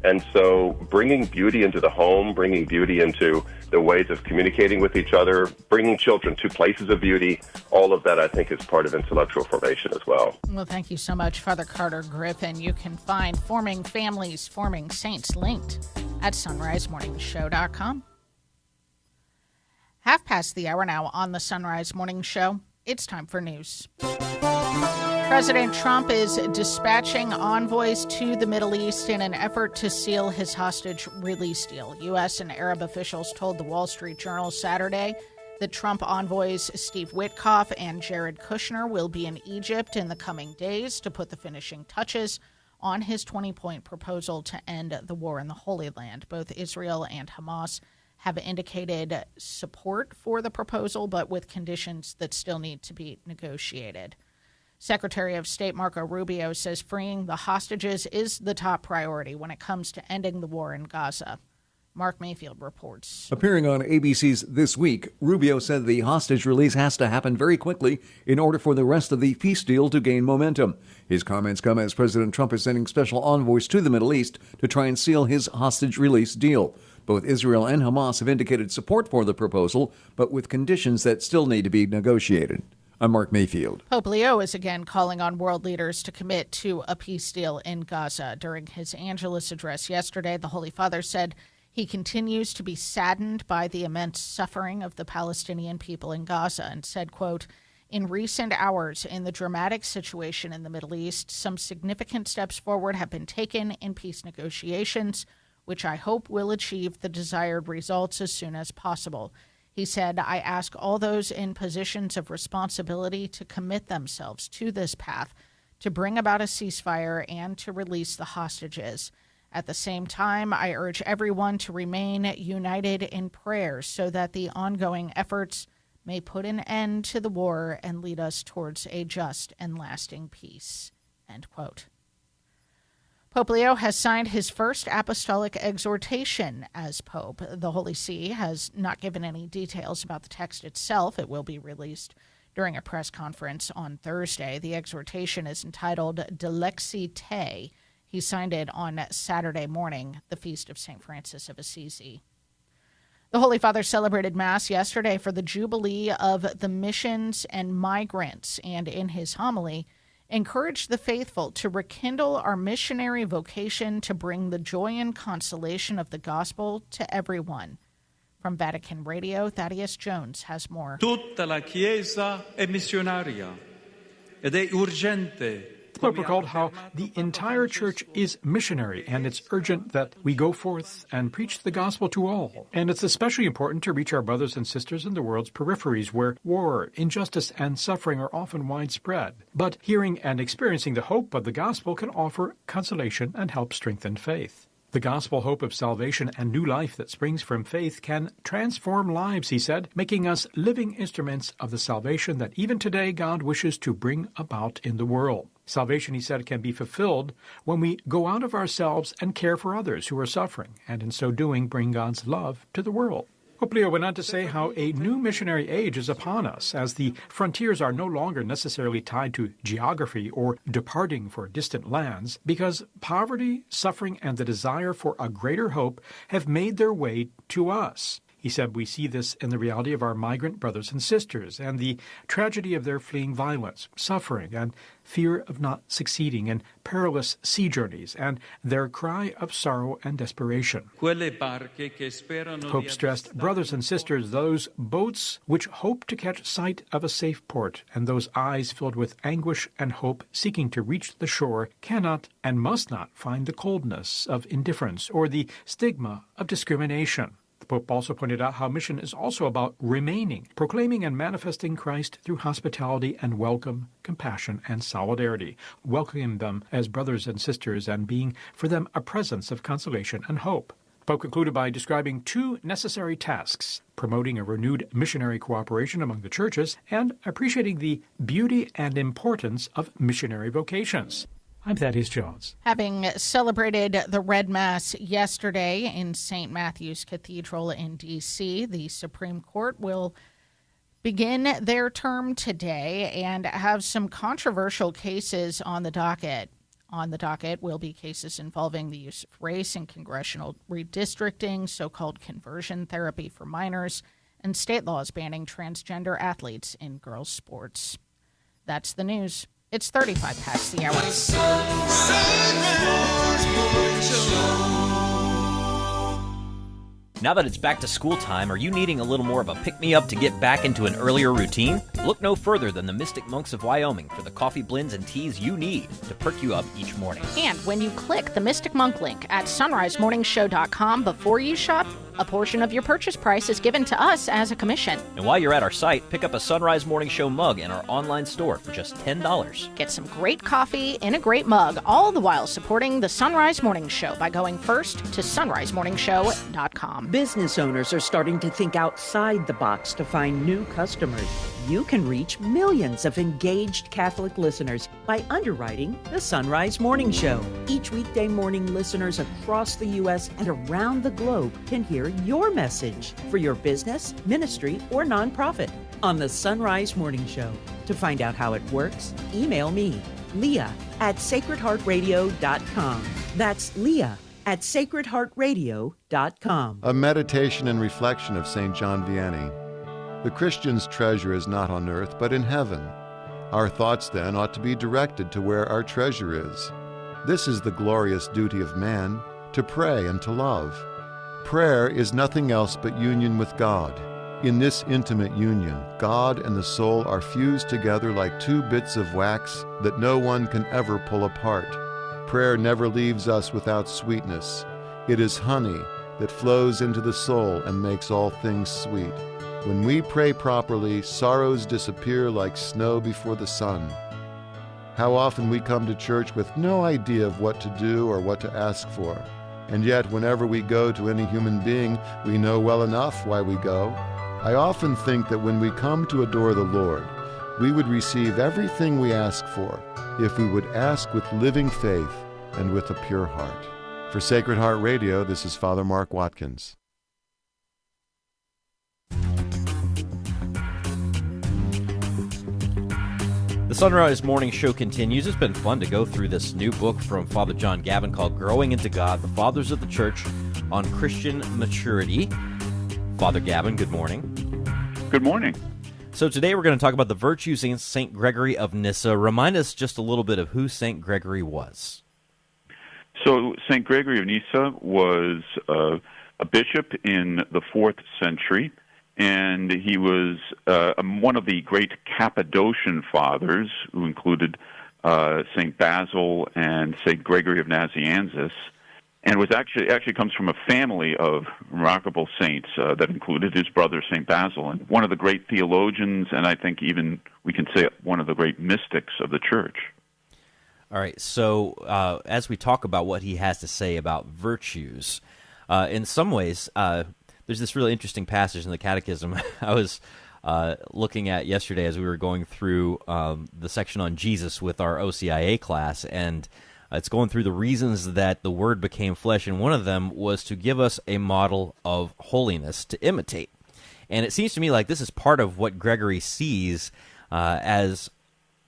And so bringing beauty into the home, bringing beauty into the ways of communicating with each other, bringing children to places of beauty, all of that, I think, is part of intellectual formation as well. Well, thank you so much, Father Carter Griffin. You can find Forming Families, Forming Saints linked at sunrisemorningshow.com. 5:30 now on the Sunrise Morning Show. It's time for news. President Trump is dispatching envoys to the Middle East in an effort to seal his hostage release deal. U.S. and Arab officials told the Wall Street Journal Saturday that Trump envoys Steve Witkoff and Jared Kushner will be in Egypt in the coming days to put the finishing touches on his 20-point proposal to end the war in the Holy Land. Both Israel and Hamas have indicated support for the proposal, but with conditions that still need to be negotiated. Secretary of State Marco Rubio says freeing the hostages is the top priority when it comes to ending the war in Gaza. Mark Mayfield reports. Appearing on ABC's This Week, Rubio said the hostage release has to happen very quickly in order for the rest of the peace deal to gain momentum. His comments come as President Trump is sending special envoys to the Middle East to try and seal his hostage release deal. Both Israel and Hamas have indicated support for the proposal, but with conditions that still need to be negotiated. I'm Mark Mayfield. Pope Leo is again calling on world leaders to commit to a peace deal in Gaza. During his Angelus address yesterday, the Holy Father said he continues to be saddened by the immense suffering of the Palestinian people in Gaza and said, quote, "In recent hours in the dramatic situation in the Middle East, some significant steps forward have been taken in peace negotiations, which I hope will achieve the desired results as soon as possible." He said, "I ask all those in positions of responsibility to commit themselves to this path, to bring about a ceasefire and to release the hostages. At the same time, I urge everyone to remain united in prayer so that the ongoing efforts may put an end to the war and lead us towards a just and lasting peace." End quote. Pope Leo has signed his first apostolic exhortation as Pope. The Holy See has not given any details about the text itself. It will be released during a press conference on Thursday. The exhortation is entitled Dilexi Te. He signed it on Saturday morning, the feast of St. Francis of Assisi. The Holy Father celebrated Mass yesterday for the Jubilee of the Missions and Migrants, and in his homily, encouraged the faithful to rekindle our missionary vocation to bring the joy and consolation of the gospel to everyone. From Vatican Radio, Thaddeus Jones has more. Tutta la Chiesa è missionaria ed è urgente. The Pope recalled how the entire church is missionary, and it's urgent that we go forth and preach the gospel to all. And it's especially important to reach our brothers and sisters in the world's peripheries, where war, injustice, and suffering are often widespread. But hearing and experiencing the hope of the gospel can offer consolation and help strengthen faith. The gospel hope of salvation and new life that springs from faith can transform lives, he said, making us living instruments of the salvation that even today God wishes to bring about in the world. Salvation, he said, can be fulfilled when we go out of ourselves and care for others who are suffering, and in so doing bring God's love to the world. Pope Leo went on to say how a new missionary age is upon us, as the frontiers are no longer necessarily tied to geography or departing for distant lands, because poverty, suffering, and the desire for a greater hope have made their way to us. He said we see this in the reality of our migrant brothers and sisters and the tragedy of their fleeing violence, suffering, and fear of not succeeding in perilous sea journeys, and their cry of sorrow and desperation. Pope stressed, brothers and sisters, those boats which hope to catch sight of a safe port, and those eyes filled with anguish and hope seeking to reach the shore, cannot and must not find the coldness of indifference or the stigma of discrimination. The Pope also pointed out how mission is also about remaining, proclaiming and manifesting Christ through hospitality and welcome, compassion, and solidarity, welcoming them as brothers and sisters and being for them a presence of consolation and hope. The Pope concluded by describing two necessary tasks: promoting a renewed missionary cooperation among the churches and appreciating the beauty and importance of missionary vocations. I'm Thaddeus Jones. Having celebrated the Red Mass yesterday in St. Matthew's Cathedral in D.C., the Supreme Court will begin their term today and have some controversial cases on the docket. On the docket will be cases involving the use of race in congressional redistricting, so-called conversion therapy for minors, and state laws banning transgender athletes in girls' sports. That's the news. It's 35 past the hour. Now that it's back to school time, are you needing a little more of a pick-me-up to get back into an earlier routine? Look no further than the Mystic Monks of Wyoming for the coffee blends and teas you need to perk you up each morning. And when you click the Mystic Monk link at sunrisemorningshow.com before you shop, a portion of your purchase price is given to us as a commission. And while you're at our site, pick up a Sunrise Morning Show mug in our online store for just $10. Get some great coffee in a great mug, all the while supporting the Sunrise Morning Show by going first to sunrisemorningshow.com. Business owners are starting to think outside the box to find new customers. You can reach millions of engaged Catholic listeners by underwriting the Sunrise Morning Show. Each weekday morning, listeners across the U.S. and around the globe can hear your message for your business, ministry, or nonprofit on the Sunrise Morning Show. To find out how it works, email me, Leah at sacredheartradio.com. That's Leah at sacredheartradio.com. A meditation and reflection of St. John Vianney. The Christian's treasure is not on earth, but in heaven. Our thoughts, then, ought to be directed to where our treasure is. This is the glorious duty of man, to pray and to love. Prayer is nothing else but union with God. In this intimate union, God and the soul are fused together like two bits of wax that no one can ever pull apart. Prayer never leaves us without sweetness. It is honey that flows into the soul and makes all things sweet. When we pray properly, sorrows disappear like snow before the sun. How often we come to church with no idea of what to do or what to ask for. And yet, whenever we go to any human being, we know well enough why we go. I often think that when we come to adore the Lord, we would receive everything we ask for if we would ask with living faith and with a pure heart. For Sacred Heart Radio, this is Father Mark Watkins. The Sunrise Morning Show continues. It's been fun to go through this new book from Father John Gavin called Growing into God, the Fathers of the Church on Christian Maturity. Father Gavin, good morning. Good morning. So today we're going to talk about the virtues of St. Gregory of Nyssa. Remind us just a little bit of who St. Gregory was. So St. Gregory of Nyssa was a bishop in the 4th century, and he was one of the great Cappadocian fathers, who included St. Basil and St. Gregory of Nazianzus, and was actually comes from a family of remarkable saints that included his brother St. Basil, and one of the great theologians, and I think even we can say one of the great mystics of the Church. All right, so as we talk about what he has to say about virtues, in some ways, there's this really interesting passage in the Catechism I was looking at yesterday as we were going through the section on Jesus with our OCIA class, and it's going through the reasons that the Word became flesh, and one of them was to give us a model of holiness to imitate. And it seems to me like this is part of what Gregory sees as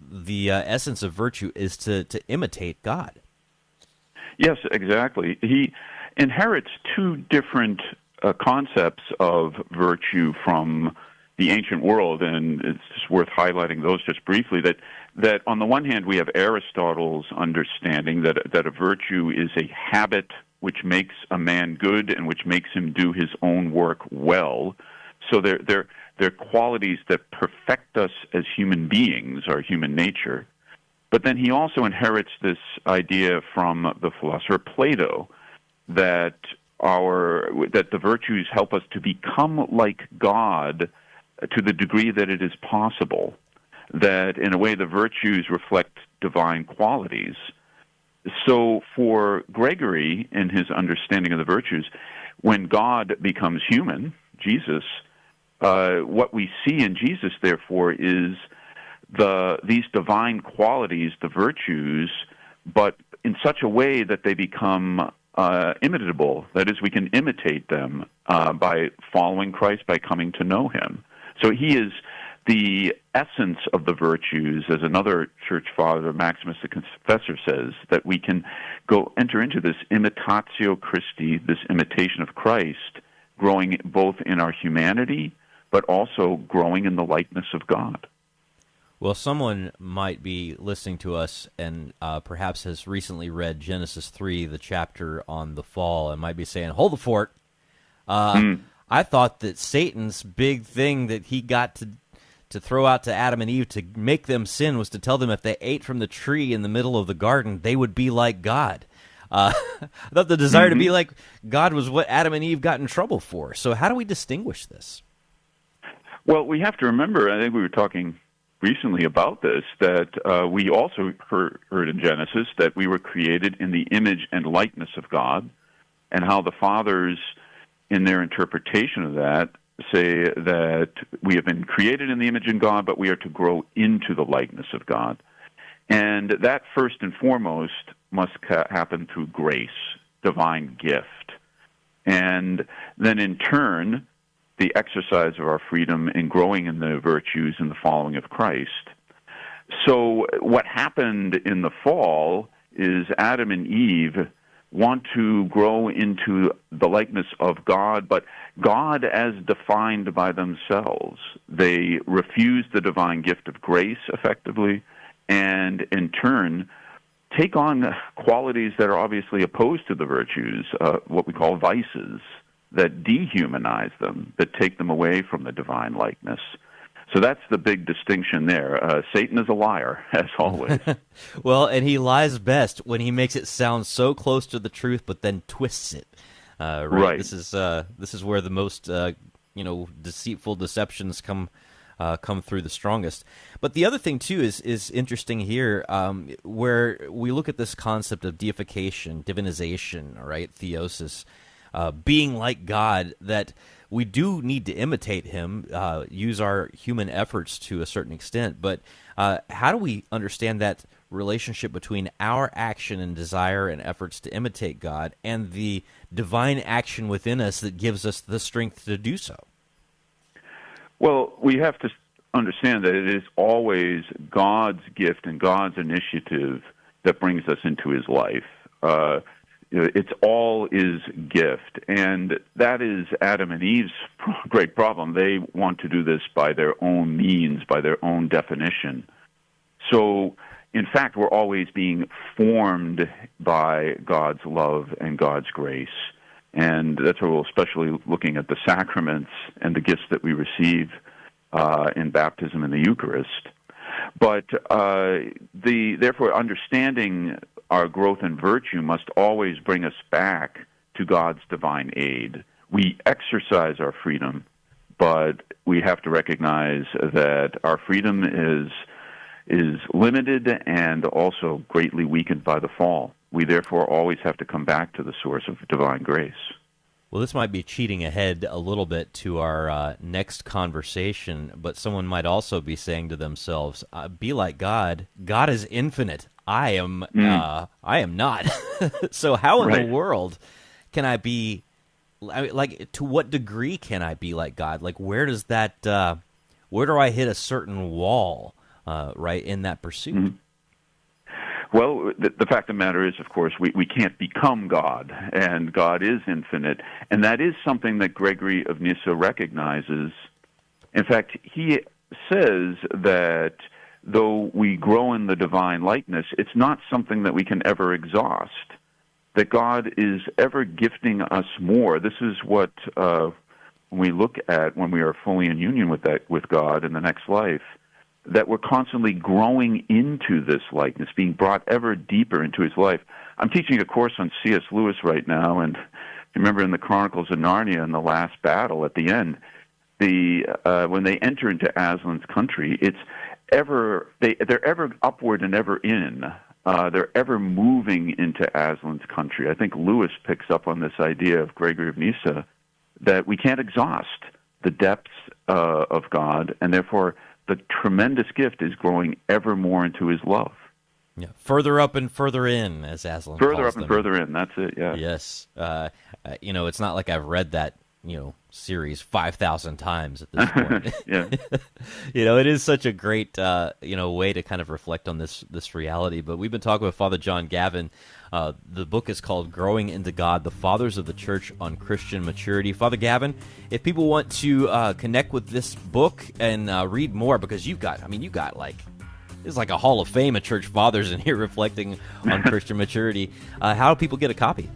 the essence of virtue is to imitate God. Yes, exactly. He inherits two different concepts of virtue from the ancient world, and it's just worth highlighting those just briefly, that on the one hand we have Aristotle's understanding that a virtue is a habit which makes a man good and which makes him do his own work well. So they're qualities that perfect us as human beings, our human nature. But then he also inherits this idea from the philosopher Plato that the virtues help us to become like God to the degree that it is possible, that in a way the virtues reflect divine qualities. So for Gregory, in his understanding of the virtues, when God becomes human, Jesus, what we see in Jesus, therefore, is these divine qualities, the virtues, but in such a way that they become imitable. That is, we can imitate them by following Christ, by coming to know him. So he is the essence of the virtues, as another church father, Maximus the Confessor, says, that we can enter into this imitatio Christi, this imitation of Christ, growing both in our humanity, but also growing in the likeness of God. Well, someone might be listening to us and perhaps has recently read Genesis 3, the chapter on the fall, and might be saying, hold the fort. I thought that Satan's big thing that he got to throw out to Adam and Eve to make them sin was to tell them if they ate from the tree in the middle of the garden, they would be like God. I thought the desire to be like God was what Adam and Eve got in trouble for. So how do we distinguish this? Well, we have to remember, I think we were talking recently about this, that we also heard in Genesis that we were created in the image and likeness of God, and how the fathers, in their interpretation of that, say that we have been created in the image of God, but we are to grow into the likeness of God. And that, first and foremost, must happen through grace, divine gift. And then, in turn, the exercise of our freedom in growing in the virtues and the following of Christ. So what happened in the fall is Adam and Eve want to grow into the likeness of God, but God as defined by themselves. They refuse the divine gift of grace, effectively, and in turn take on qualities that are obviously opposed to the virtues, what we call vices, that dehumanize them, that take them away from the divine likeness. So that's the big distinction there. Satan is a liar, as always. Well, and he lies best when he makes it sound so close to the truth, but then twists it. Right. This is where the most deceitful deceptions come through the strongest. But the other thing too is interesting here, where we look at this concept of deification, divinization, right, theosis, being like God, that we do need to imitate him, use our human efforts to a certain extent. But how do we understand that relationship between our action and desire and efforts to imitate God and the divine action within us that gives us the strength to do so? Well, we have to understand that it is always God's gift and God's initiative that brings us into his life. It's all his gift, and that is Adam and Eve's great problem. They want to do this by their own means, by their own definition. So, in fact, we're always being formed by God's love and God's grace. And that's why we're especially looking at the sacraments and the gifts that we receive in baptism and the Eucharist. But therefore, understanding our growth in virtue must always bring us back to God's divine aid. We exercise our freedom, but we have to recognize that our freedom is limited and also greatly weakened by the fall. We therefore always have to come back to the source of divine grace. Well, this might be cheating ahead a little bit to our next conversation, but someone might also be saying to themselves, be like God. God is infinite. I am not. So how in the world can I be, to what degree can I be like God? Like, where does that, where do I hit a certain wall, right, in that pursuit? Mm-hmm. Well, the fact of the matter is, of course, we can't become God, and God is infinite, and that is something that Gregory of Nyssa recognizes. In fact, he says that though we grow in the divine likeness, it's not something that we can ever exhaust, that God is ever gifting us more. This is what we look at when we are fully in union with God in the next life, that we're constantly growing into this likeness, being brought ever deeper into his life. I'm teaching a course on C.S. Lewis right now, and remember in the Chronicles of Narnia, in the last battle at the end, when they enter into Aslan's country, they're ever upward and ever in. They're ever moving into Aslan's country. I think Lewis picks up on this idea of Gregory of Nyssa, that we can't exhaust the depths of God, and therefore the tremendous gift is growing ever more into his love. Yeah, further up and further in, as Aslan further calls up and them. further in. That's it. Yeah. Yes. It's not like I've read that series 5,000 times at this point. Yeah. It is such a great way to kind of reflect on this reality. But we've been talking with Father John Gavin. The book is called Growing into God, The Fathers of the Church on Christian Maturity. Father Gavin, if people want to connect with this book and read more, because you've got it's like a hall of fame of church fathers in here reflecting on Christian maturity, how do people get a copy?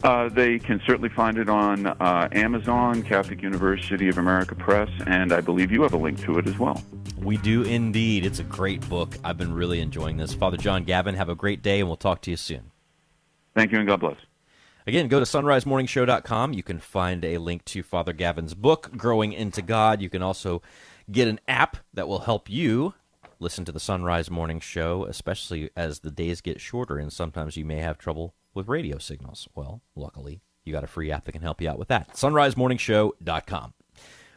They can certainly find it on Amazon, Catholic University of America Press, and I believe you have a link to it as well. We do indeed. It's a great book. I've been really enjoying this. Father John, Gavin, have a great day, and we'll talk to you soon. Thank you, and God bless. Again, go to sunrisemorningshow.com. You can find a link to Father Gavin's book, Growing into God. You can also get an app that will help you listen to the Sunrise Morning Show, especially as the days get shorter, and sometimes you may have trouble with radio signals. Well, luckily, you got a free app that can help you out with that. sunrisemorningshow.com.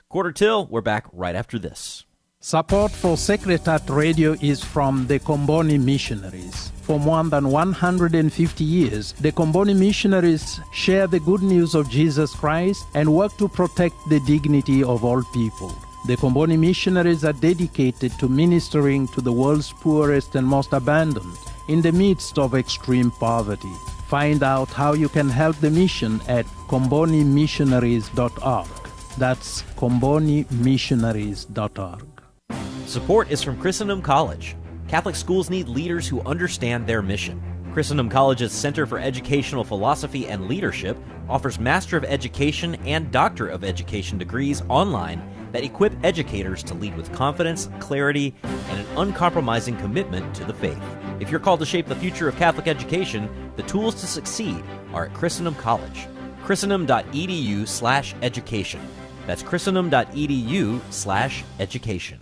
Quarter till, we're back right after this. Support for Sacred Heart Radio is from the Comboni Missionaries. For more than 150 years, the Comboni Missionaries share the good news of Jesus Christ and work to protect the dignity of all people. The Comboni Missionaries are dedicated to ministering to the world's poorest and most abandoned in the midst of extreme poverty. Find out how you can help the mission at combonimissionaries.org. That's combonimissionaries.org. Support is from Christendom College. Catholic schools need leaders who understand their mission. Christendom College's Center for Educational Philosophy and Leadership offers Master of Education and Doctor of Education degrees online that equip educators to lead with confidence, clarity, and an uncompromising commitment to the faith. If you're called to shape the future of Catholic education, the tools to succeed are at Christendom College. Christendom.edu/education. That's Christendom.edu/education.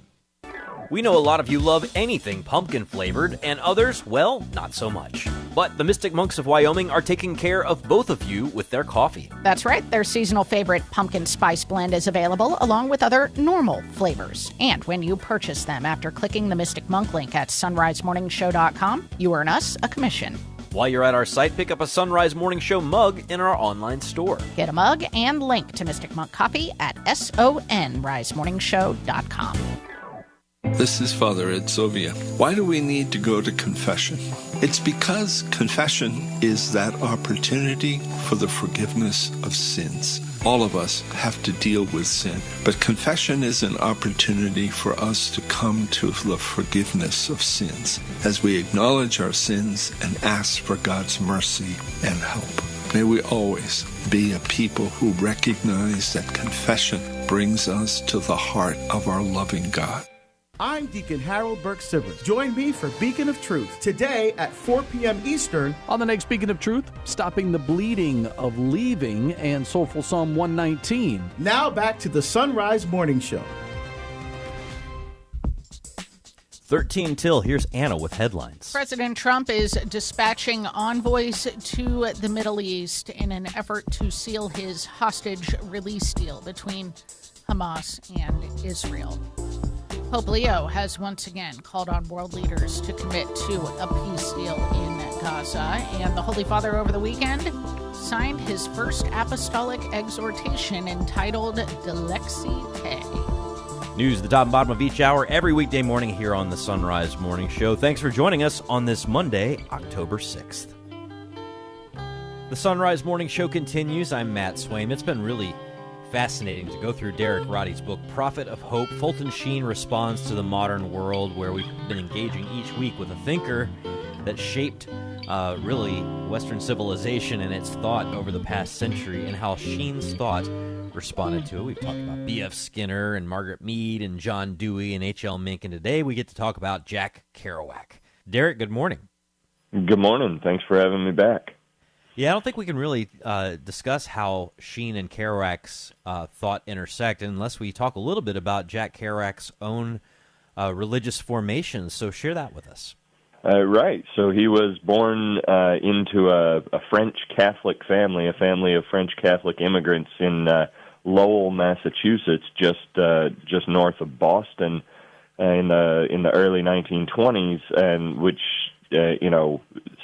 We know a lot of you love anything pumpkin-flavored, and others, well, not so much. But the Mystic Monks of Wyoming are taking care of both of you with their coffee. That's right. Their seasonal favorite pumpkin spice blend is available, along with other normal flavors. And when you purchase them after clicking the Mystic Monk link at sunrisemorningshow.com, you earn us a commission. While you're at our site, pick up a Sunrise Morning Show mug in our online store. Get a mug and link to Mystic Monk Coffee at sunrisemorningshow.com. This is Father Ed Sovia. Why do we need to go to confession? It's because confession is that opportunity for the forgiveness of sins. All of us have to deal with sin, but confession is an opportunity for us to come to the forgiveness of sins as we acknowledge our sins and ask for God's mercy and help. May we always be a people who recognize that confession brings us to the heart of our loving God. I'm Deacon Harold Burke-Sivers. Join me for Beacon of Truth today at 4 p.m. Eastern. On the next Beacon of Truth, stopping the bleeding of leaving and Soulful Psalm 119. Now back to the Sunrise Morning Show. 13 till, here's Anna with headlines. President Trump is dispatching envoys to the Middle East in an effort to seal his hostage release deal between Hamas and Israel. Pope Leo has once again called on world leaders to commit to a peace deal in Gaza, and the Holy Father over the weekend signed his first apostolic exhortation entitled Dilexi Te. News at the top and bottom of each hour every weekday morning here on the Sunrise Morning Show. Thanks for joining us on this Monday, October 6th. The Sunrise Morning Show continues. I'm Matt Swaim. It's been really fascinating to go through Derek Roddy's book, Prophet of Hope. Fulton Sheen responds to the modern world, where we've been engaging each week with a thinker that shaped really Western civilization and its thought over the past century, and how Sheen's thought responded to it. We've talked about B.F. Skinner and Margaret Mead and John Dewey and H.L. Mencken. Today we get to talk about Jack Kerouac. Derek, good morning. Good morning. Thanks for having me back. Yeah, I don't think we can really discuss how Sheen and Kerouac's thought intersect unless we talk a little bit about Jack Kerouac's own religious formations. So share that with us. Right. So he was born into a French Catholic family, a family of French Catholic immigrants in Lowell, Massachusetts, just north of Boston, in the early 1920s, and which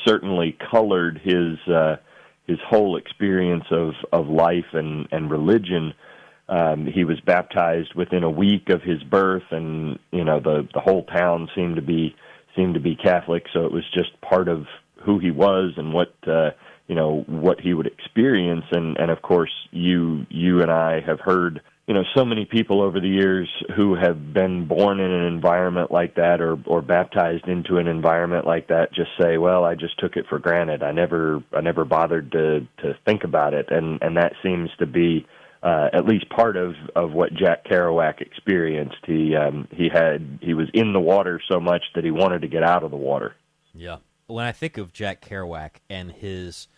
certainly colored his whole experience of life and religion. He was baptized within a week of his birth, and the whole town seemed to be Catholic. So it was just part of who he was and what he would experience. And of course, you and I have heard so many people over the years who have been born in an environment like that or baptized into an environment like that just say, well, I just took it for granted. I never bothered to think about it. And that seems to be at least part of what Jack Kerouac experienced. He was in the water so much that he wanted to get out of the water. Yeah. When I think of Jack Kerouac and his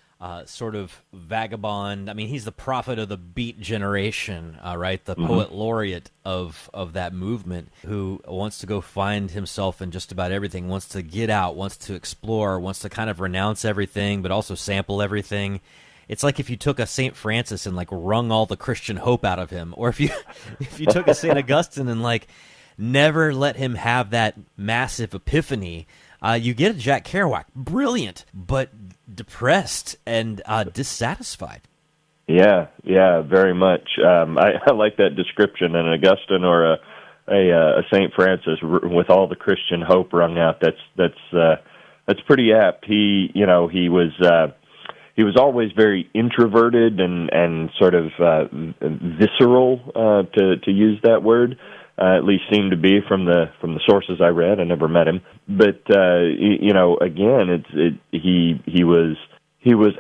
sort of vagabond, I mean, he's the prophet of the Beat generation, right? The poet laureate of that movement, who wants to go find himself in just about everything, wants to get out, wants to explore, wants to kind of renounce everything, but also sample everything. It's like if you took a St. Francis and like wrung all the Christian hope out of him, or if you took a St. Augustine and like never let him have that massive epiphany. You get a Jack Kerouac, brilliant, but depressed and dissatisfied. Yeah, very much. I like that description. An Augustine or a St. Francis with all the Christian hope wrung out. That's pretty apt. He was always very introverted and sort of visceral, to use that word. At least seemed to be from the sources I read. I never met him, but again, he was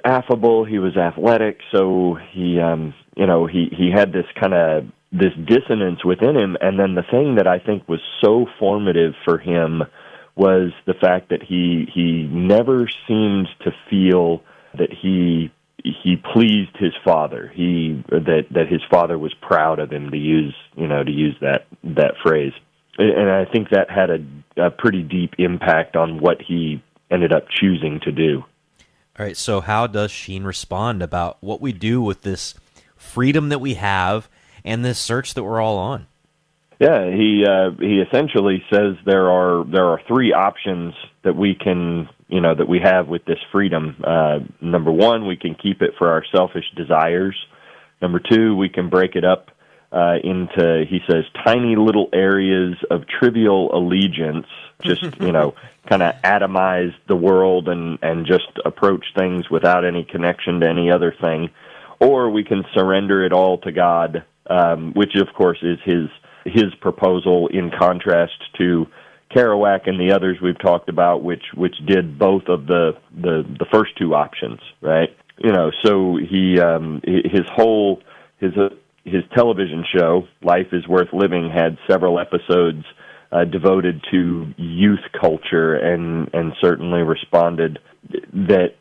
affable. He was athletic, so he had this dissonance within him. And then the thing that I think was so formative for him was the fact that he never seemed to feel that he pleased his father. That his father was proud of him, to use that phrase. And I think that had a pretty deep impact on what he ended up choosing to do. All right, so how does Sheen respond about what we do with this freedom that we have and this search that we're all on? Yeah, he essentially says there are three options that we can that we have with this freedom. Number one, we can keep it for our selfish desires. Number two, we can break it up into, he says, tiny little areas of trivial allegiance, just, kind of atomize the world and just approach things without any connection to any other thing. Or we can surrender it all to God, which, of course, is his proposal, in contrast to Kerouac and the others we've talked about, which did both of the first two options, right? So his television show, Life is Worth Living, had several episodes devoted to youth culture, and certainly responded that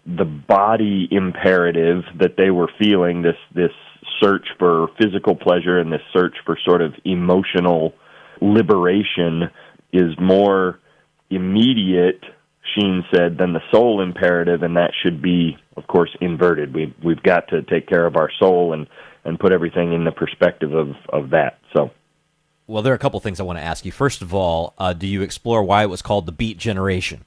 the body imperative that they were feeling, this search for physical pleasure and this search for sort of emotional liberation, is more immediate, Sheen said, than the soul imperative, and that should be, of course, inverted. We've got to take care of our soul and put everything in the perspective of that. So, well, there are a couple things I want to ask you. First of all, do you explore why it was called the Beat generation?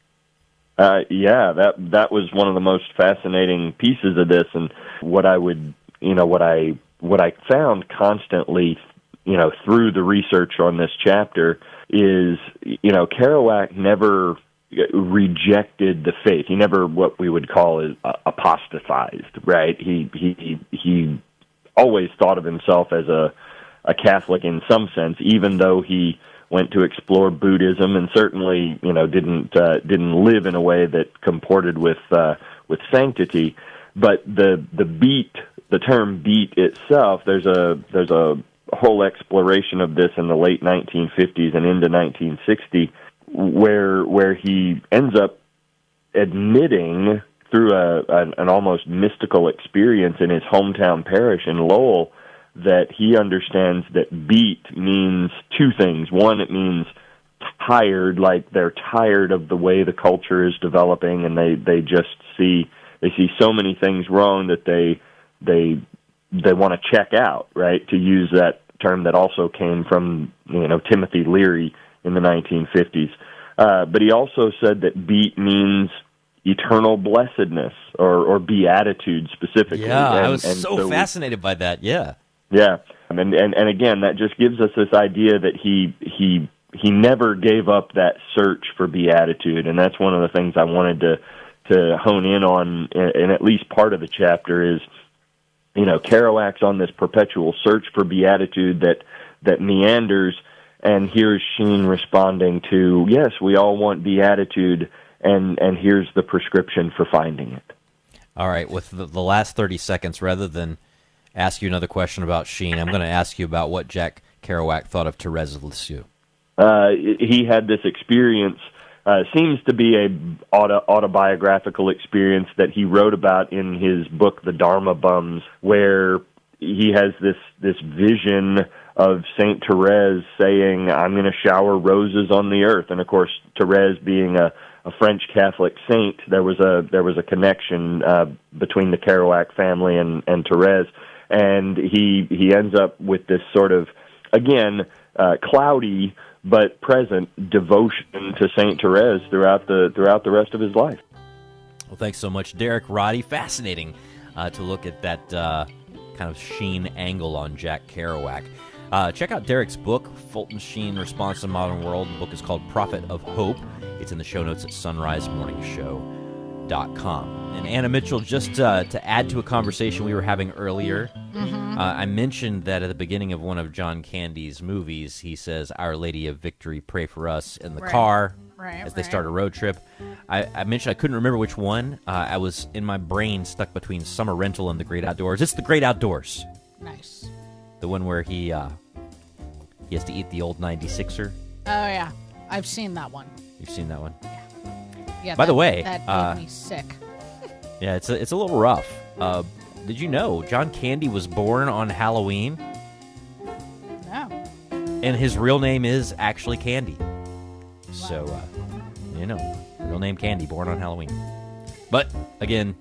Yeah, that was one of the most fascinating pieces of this, and what I found constantly, through the research on this chapter is, Kerouac never rejected the faith. He never, what we would call, apostatized, right? He always thought of himself as a Catholic in some sense, even though he went to explore Buddhism and certainly, didn't live in a way that comported with sanctity. But the term beat itself, there's a whole exploration of this in the late 1950s and into 1960, where he ends up admitting through an almost mystical experience in his hometown parish in Lowell that he understands that beat means two things. One, it means tired, like they're tired of the way the culture is developing, and they see so many things wrong that they want to check out, right? To use that term that also came from Timothy Leary in the 1950s. But he also said that beat means eternal blessedness or beatitude specifically. Yeah, I was so fascinated by that. Yeah. Yeah, and again, that just gives us this idea that he never gave up that search for beatitude, and that's one of the things I wanted to hone in on in at least part of the chapter is Kerouac's on this perpetual search for beatitude that meanders, and here's Sheen responding to, yes, we all want beatitude, and here's the prescription for finding it. All right, with the last 30 seconds, rather than ask you another question about Sheen, I'm going to ask you about what Jack Kerouac thought of Thérèse Lisieux. He had this experience, seems to be a autobiographical experience that he wrote about in his book, The Dharma Bums, where he has this vision of Saint Thérèse saying, I'm going to shower roses on the earth. And of course, Thérèse being a French Catholic saint, there was a connection between the Kerouac family and Thérèse. And he ends up with this sort of, again, cloudy but present devotion to Saint Thérèse throughout the rest of his life. Well, thanks so much, Derek Roddy. Fascinating to look at that kind of Sheen angle on Jack Kerouac. Check out Derek's book, Fulton Sheen, Response to the Modern World. The book is called Prophet of Hope. It's in the show notes at sunrisemorningshow.com. And Anna Mitchell, just to add to a conversation we were having earlier, I mentioned that at the beginning of one of John Candy's movies, he says, Our Lady of Victory, pray for us in the car as they start a road trip. I mentioned I couldn't remember which one. I was in my brain stuck between Summer Rental and The Great Outdoors. It's The Great Outdoors. Nice. The one where he has to eat the old 96er. Oh, yeah. I've seen that one. You've seen that one? Yeah. By the way, that made me sick. Yeah, it's a little rough. Did you know John Candy was born on Halloween? No. And his real name is actually Candy. Wow. So, real name Candy, born on Halloween. But, again,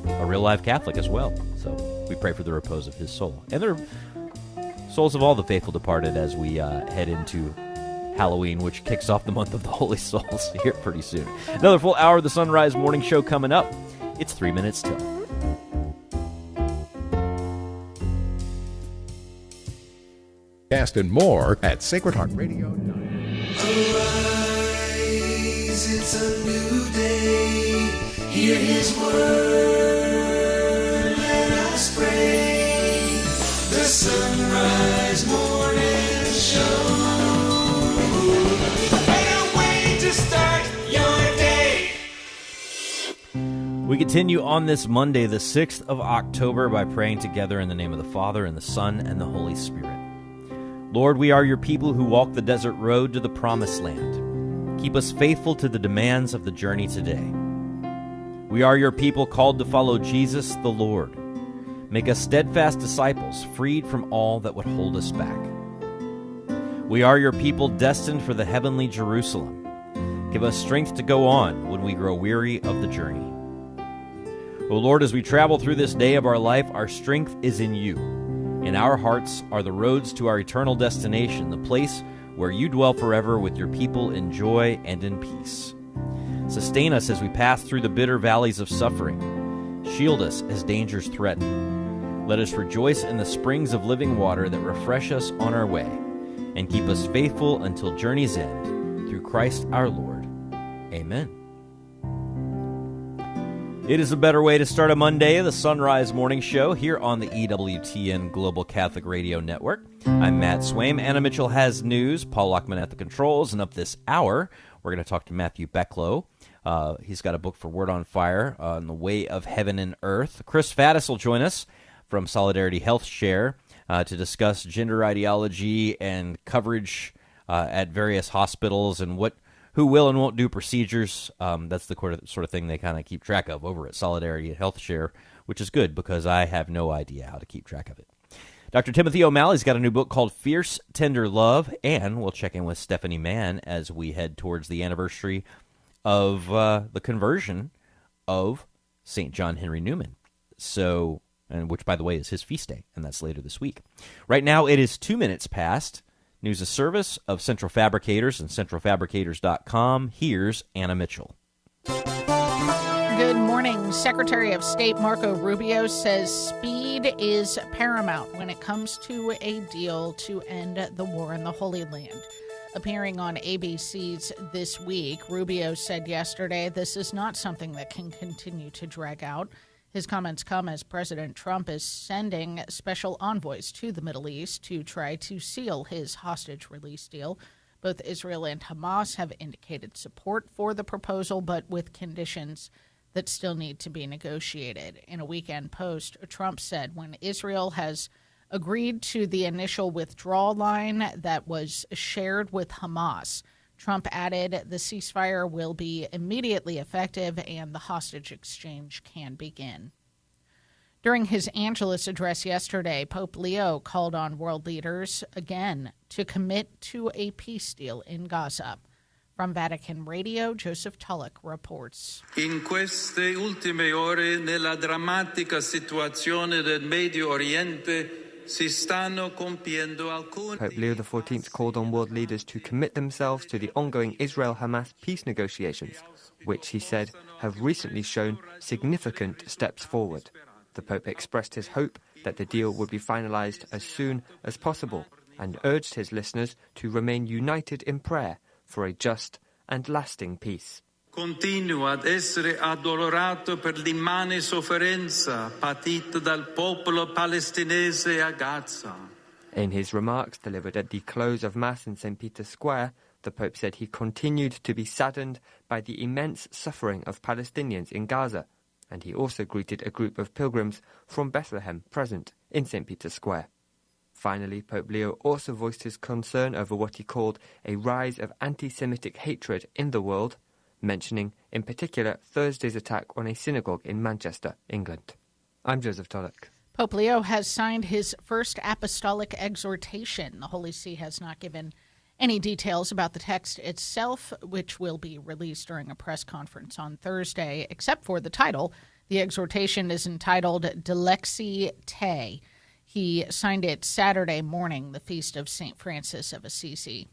a real live Catholic as well. So we pray for the repose of his soul. And the souls of all the faithful departed as we head into Halloween, which kicks off the month of the Holy Souls here pretty soon. Another full hour of the Sunrise Morning Show coming up. It's 3 minutes till. Cast and more at Sacred Heart Radio. Arise, it's a new day. Hear His word. Let us pray. The Sunrise Morning Show. We continue on this Monday, the 6th of October, by praying together in the name of the Father, and the Son, and the Holy Spirit. Lord, we are your people who walk the desert road to the promised land. Keep us faithful to the demands of the journey today. We are your people called to follow Jesus the Lord. Make us steadfast disciples, freed from all that would hold us back. We are your people destined for the heavenly Jerusalem. Give us strength to go on when we grow weary of the journey. O Lord, as we travel through this day of our life, our strength is in you. In our hearts are the roads to our eternal destination, the place where you dwell forever with your people in joy and in peace. Sustain us as we pass through the bitter valleys of suffering. Shield us as dangers threaten. Let us rejoice in the springs of living water that refresh us on our way, and keep us faithful until journey's end. Through Christ our Lord. Amen. It is a better way to start a Monday, the Sunrise Morning Show, here on the EWTN Global Catholic Radio Network. I'm Matt Swaim. Anna Mitchell has news. Paul Lockman at the controls. And up this hour, we're going to talk to Matthew Becklow. He's got a book for Word on Fire on the way of heaven and earth. Chris Faddis will join us from Solidarity Health Share to discuss gender ideology and coverage at various hospitals and who will and won't do procedures. That's the sort of thing they kind of keep track of over at Solidarity Health Share, which is good because I have no idea how to keep track of it. Dr. Timothy O'Malley's got a new book called Fierce, Tender Love, and we'll check in with Stephanie Mann as we head towards the anniversary of the conversion of St. John Henry Newman. So, and which, by the way, is his feast day, and that's later this week. Right now, it is 2 minutes past. News of service of Central Fabricators and centralfabricators.com. Here's Anna Mitchell. Good morning. Secretary of State Marco Rubio says speed is paramount when it comes to a deal to end the war in the Holy Land. Appearing on ABC's This Week, Rubio said yesterday this is not something that can continue to drag out. His comments come as President Trump is sending special envoys to the Middle East to try to seal his hostage release deal. Both Israel and Hamas have indicated support for the proposal, but with conditions that still need to be negotiated. In a weekend post, Trump said when Israel has agreed to the initial withdrawal line that was shared with Hamas, Trump added the ceasefire will be immediately effective and the hostage exchange can begin. During his Angelus address yesterday, Pope Leo called on world leaders again to commit to a peace deal in Gaza. From Vatican Radio, Joseph Tulloch reports. In queste ultime ore, nella drammatica situazione del Medio Oriente, si stanno compiendo alcuni... Pope Leo XIV called on world leaders to commit themselves to the ongoing Israel-Hamas peace negotiations, which he said have recently shown significant steps forward. The Pope expressed his hope that the deal would be finalized as soon as possible and urged his listeners to remain united in prayer for a just and lasting peace. Continua ad essere addolorato per l'immane sofferenza patita dal popolo palestinese a Gaza. In his remarks delivered at the close of Mass in St. Peter's Square, the Pope said he continued to be saddened by the immense suffering of Palestinians in Gaza, and he also greeted a group of pilgrims from Bethlehem present in St. Peter's Square. Finally, Pope Leo also voiced his concern over what he called a rise of anti-Semitic hatred in the world, mentioning in particular Thursday's attack on a synagogue in Manchester, England. I'm Joseph Tulloch. Pope Leo has signed his first apostolic exhortation. The Holy See has not given any details about the text itself, which will be released during a press conference on Thursday, except for the title. The exhortation is entitled Dilexi Te. He signed it Saturday morning, the feast of St. Francis of Assisi.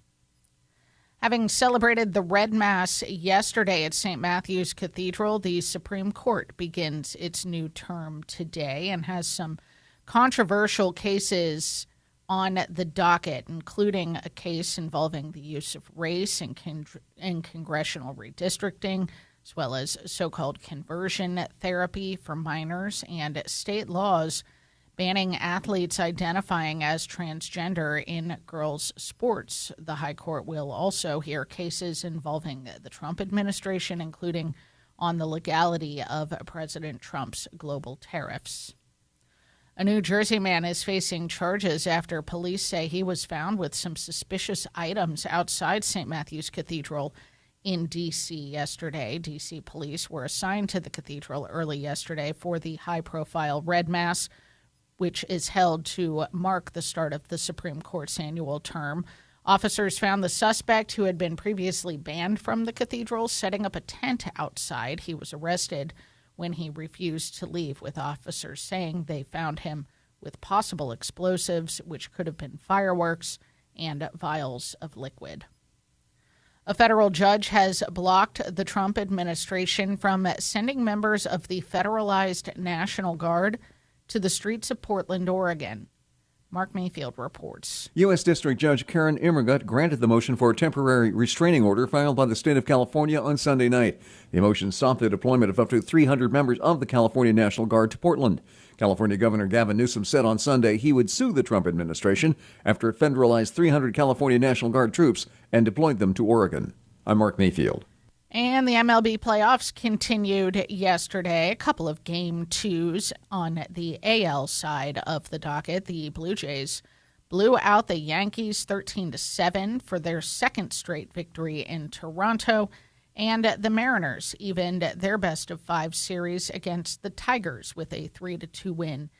Having celebrated the Red Mass yesterday at St. Matthew's Cathedral, the Supreme Court begins its new term today and has some controversial cases on the docket, including a case involving the use of race in congressional redistricting, as well as so-called conversion therapy for minors and state laws banning athletes identifying as transgender in girls' sports. The High Court will also hear cases involving the Trump administration, including on the legality of President Trump's global tariffs. A New Jersey man is facing charges after police say he was found with some suspicious items outside St. Matthew's Cathedral in D.C. yesterday. D.C. police were assigned to the cathedral early yesterday for the high-profile Red Mass, which is held to mark the start of the Supreme Court's annual term. Officers found the suspect, who had been previously banned from the cathedral, setting up a tent outside. He was arrested when he refused to leave, with officers saying they found him with possible explosives, which could have been fireworks, and vials of liquid. A federal judge has blocked the Trump administration from sending members of the federalized National Guard to the streets of Portland, Oregon. Mark Mayfield reports. U.S. District Judge Karen Immergut granted the motion for a temporary restraining order filed by the state of California on Sunday night. The motion sought the deployment of up to 300 members of the California National Guard to Portland. California Governor Gavin Newsom said on Sunday he would sue the Trump administration after it federalized 300 California National Guard troops and deployed them to Oregon. I'm Mark Mayfield. And the MLB playoffs continued yesterday. A couple of game twos on the AL side of the docket. The Blue Jays blew out the Yankees 13-7 for their second straight victory in Toronto. And the Mariners evened their best-of-5 series against the Tigers with a 3-2 win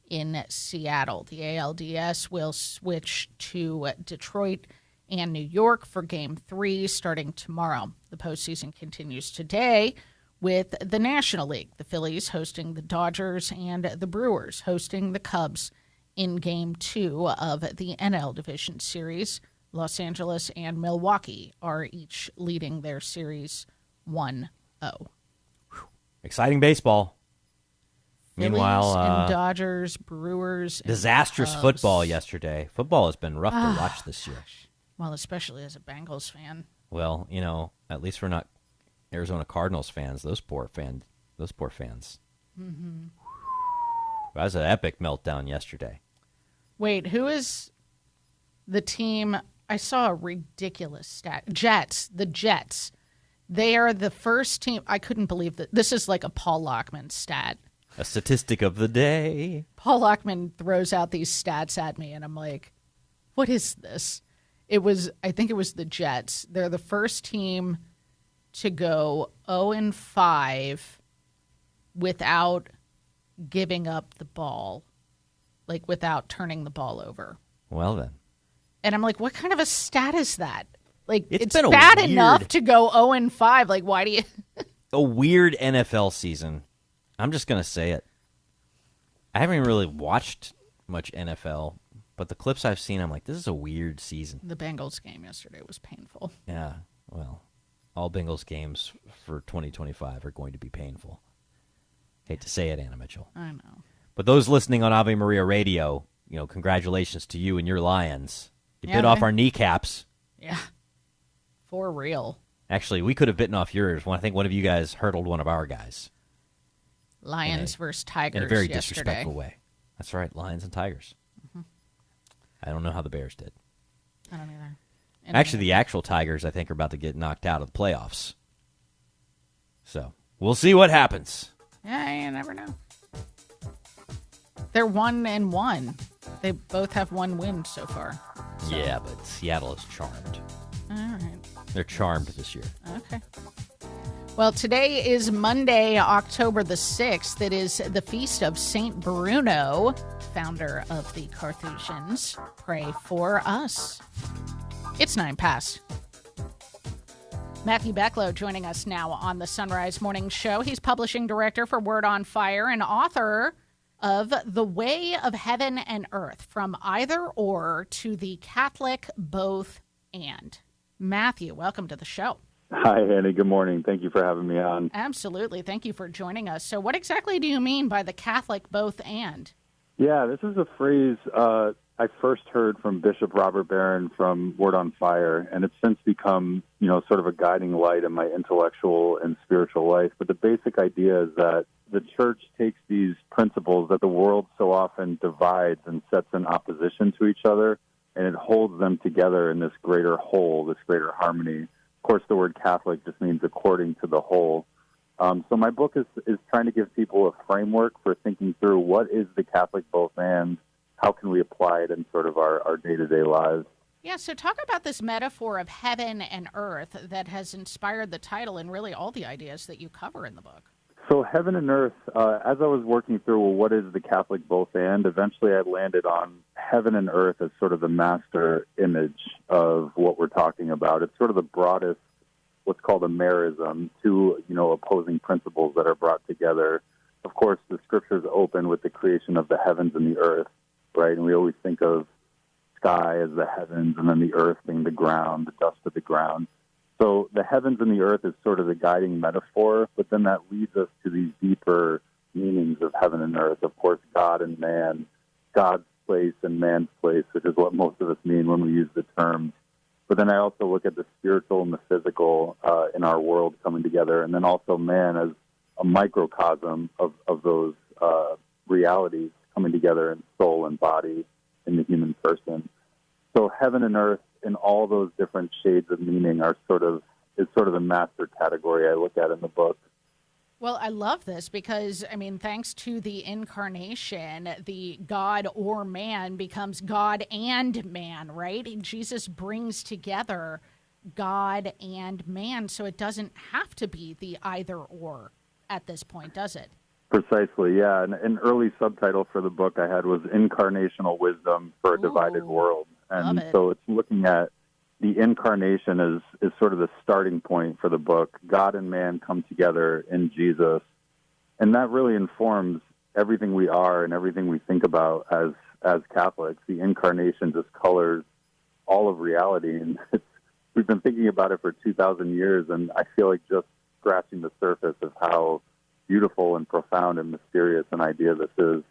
in Seattle. The ALDS will switch to Detroit and New York for Game 3 starting tomorrow. The postseason continues today with the National League, the Phillies hosting the Dodgers and the Brewers hosting the Cubs in Game 2 of the NL Division Series. Los Angeles and Milwaukee are each leading their series 1-0. Exciting baseball. Phillies Meanwhile, and Dodgers, Brewers, and disastrous Cubs. Football yesterday. Football has been rough to watch this year. Well, especially as a Bengals fan. Well, at least we're not Arizona Cardinals fans. Those poor fans. Mm-hmm. That was an epic meltdown yesterday. Wait, who is the team? I saw a ridiculous stat. Jets. The Jets. They are the first team. I couldn't believe that. This is like a Paul Lockman stat. A statistic of the day. Paul Lockman throws out these stats at me, and I'm like, what is this? I think it was the Jets. They're the first team to go 0-5 without giving up the ball, like without turning the ball over. Well, then. And I'm like, what kind of a stat is that? Like, it's been bad weird, enough to go 0-5. Like, why do you... a weird NFL season. I'm just going to say it. I haven't really watched much NFL, but the clips I've seen, I'm like, this is a weird season. The Bengals game yesterday was painful. Yeah, well, all Bengals games for 2025 are going to be painful. Hate to say it, Anna Mitchell. I know. But those listening on Ave Maria Radio, congratulations to you and your Lions. You Yeah, bit off man. our kneecaps. Yeah. For real. Actually, we could have bitten off yours. I think one of you guys hurdled one of our guys. Lions versus Tigers in a very yesterday. disrespectful way. That's right, Lions and Tigers. Mhm. I don't know how the Bears did. I don't either. Actually, the actual Tigers, I think, are about to get knocked out of the playoffs. So, we'll see what happens. Yeah, you never know. They're 1-1. They both have one win so far. So. Yeah, but Seattle is charmed. All right. They're charmed this year. Okay. Well, today is Monday, October the 6th. It is the feast of Saint Bruno, founder of the Carthusians. Pray for us. It's 9 past. Matthew Becklow joining us now on the Sunrise Morning Show. He's publishing director for Word on Fire and author of The Way of Heaven and Earth, From Either Or to the Catholic Both And. Matthew, welcome to the show. Hi, Annie. Good morning. Thank you for having me on. Absolutely. Thank you for joining us. So what exactly do you mean by the Catholic both and? Yeah, this is a phrase I first heard from Bishop Robert Barron from Word on Fire, and it's since become, sort of a guiding light in my intellectual and spiritual life. But the basic idea is that the church takes these principles that the world so often divides and sets in opposition to each other, and it holds them together in this greater whole, this greater harmony. Of course, the word Catholic just means according to the whole. So my book is trying to give people a framework for thinking through what is the Catholic both and, how can we apply it in sort of our day-to-day lives. Yeah, so talk about this metaphor of heaven and earth that has inspired the title and really all the ideas that you cover in the book. So heaven and earth, as I was working through, what is the Catholic both and, eventually I landed on heaven and earth as sort of the master image of what we're talking about. It's sort of the broadest, what's called a merism, two, opposing principles that are brought together. Of course, the scriptures open with the creation of the heavens and the earth, right? And we always think of sky as the heavens and then the earth being the ground, the dust of the ground. So the heavens and the earth is sort of the guiding metaphor, but then that leads us to these deeper meanings of heaven and earth. Of course, God and man, God's place and man's place, which is what most of us mean when we use the terms. But then I also look at the spiritual and the physical in our world coming together, and then also man as a microcosm of those realities coming together in soul and body in the human person. So heaven and earth in all those different shades of meaning is sort of the master category I look at in the book. Well, I love this because, thanks to the incarnation, the God or man becomes God and man, right? Jesus brings together God and man, so it doesn't have to be the either or at this point, does it? Precisely, yeah. And an early subtitle for the book I had was Incarnational Wisdom for a Divided World. And so it's looking at the incarnation is sort of the starting point for the book. God and man come together in Jesus. And that really informs everything we are and everything we think about as Catholics. The incarnation just colors all of reality. And we've been thinking about it for 2,000 years, and I feel like just scratching the surface of how beautiful and profound and mysterious an idea this is.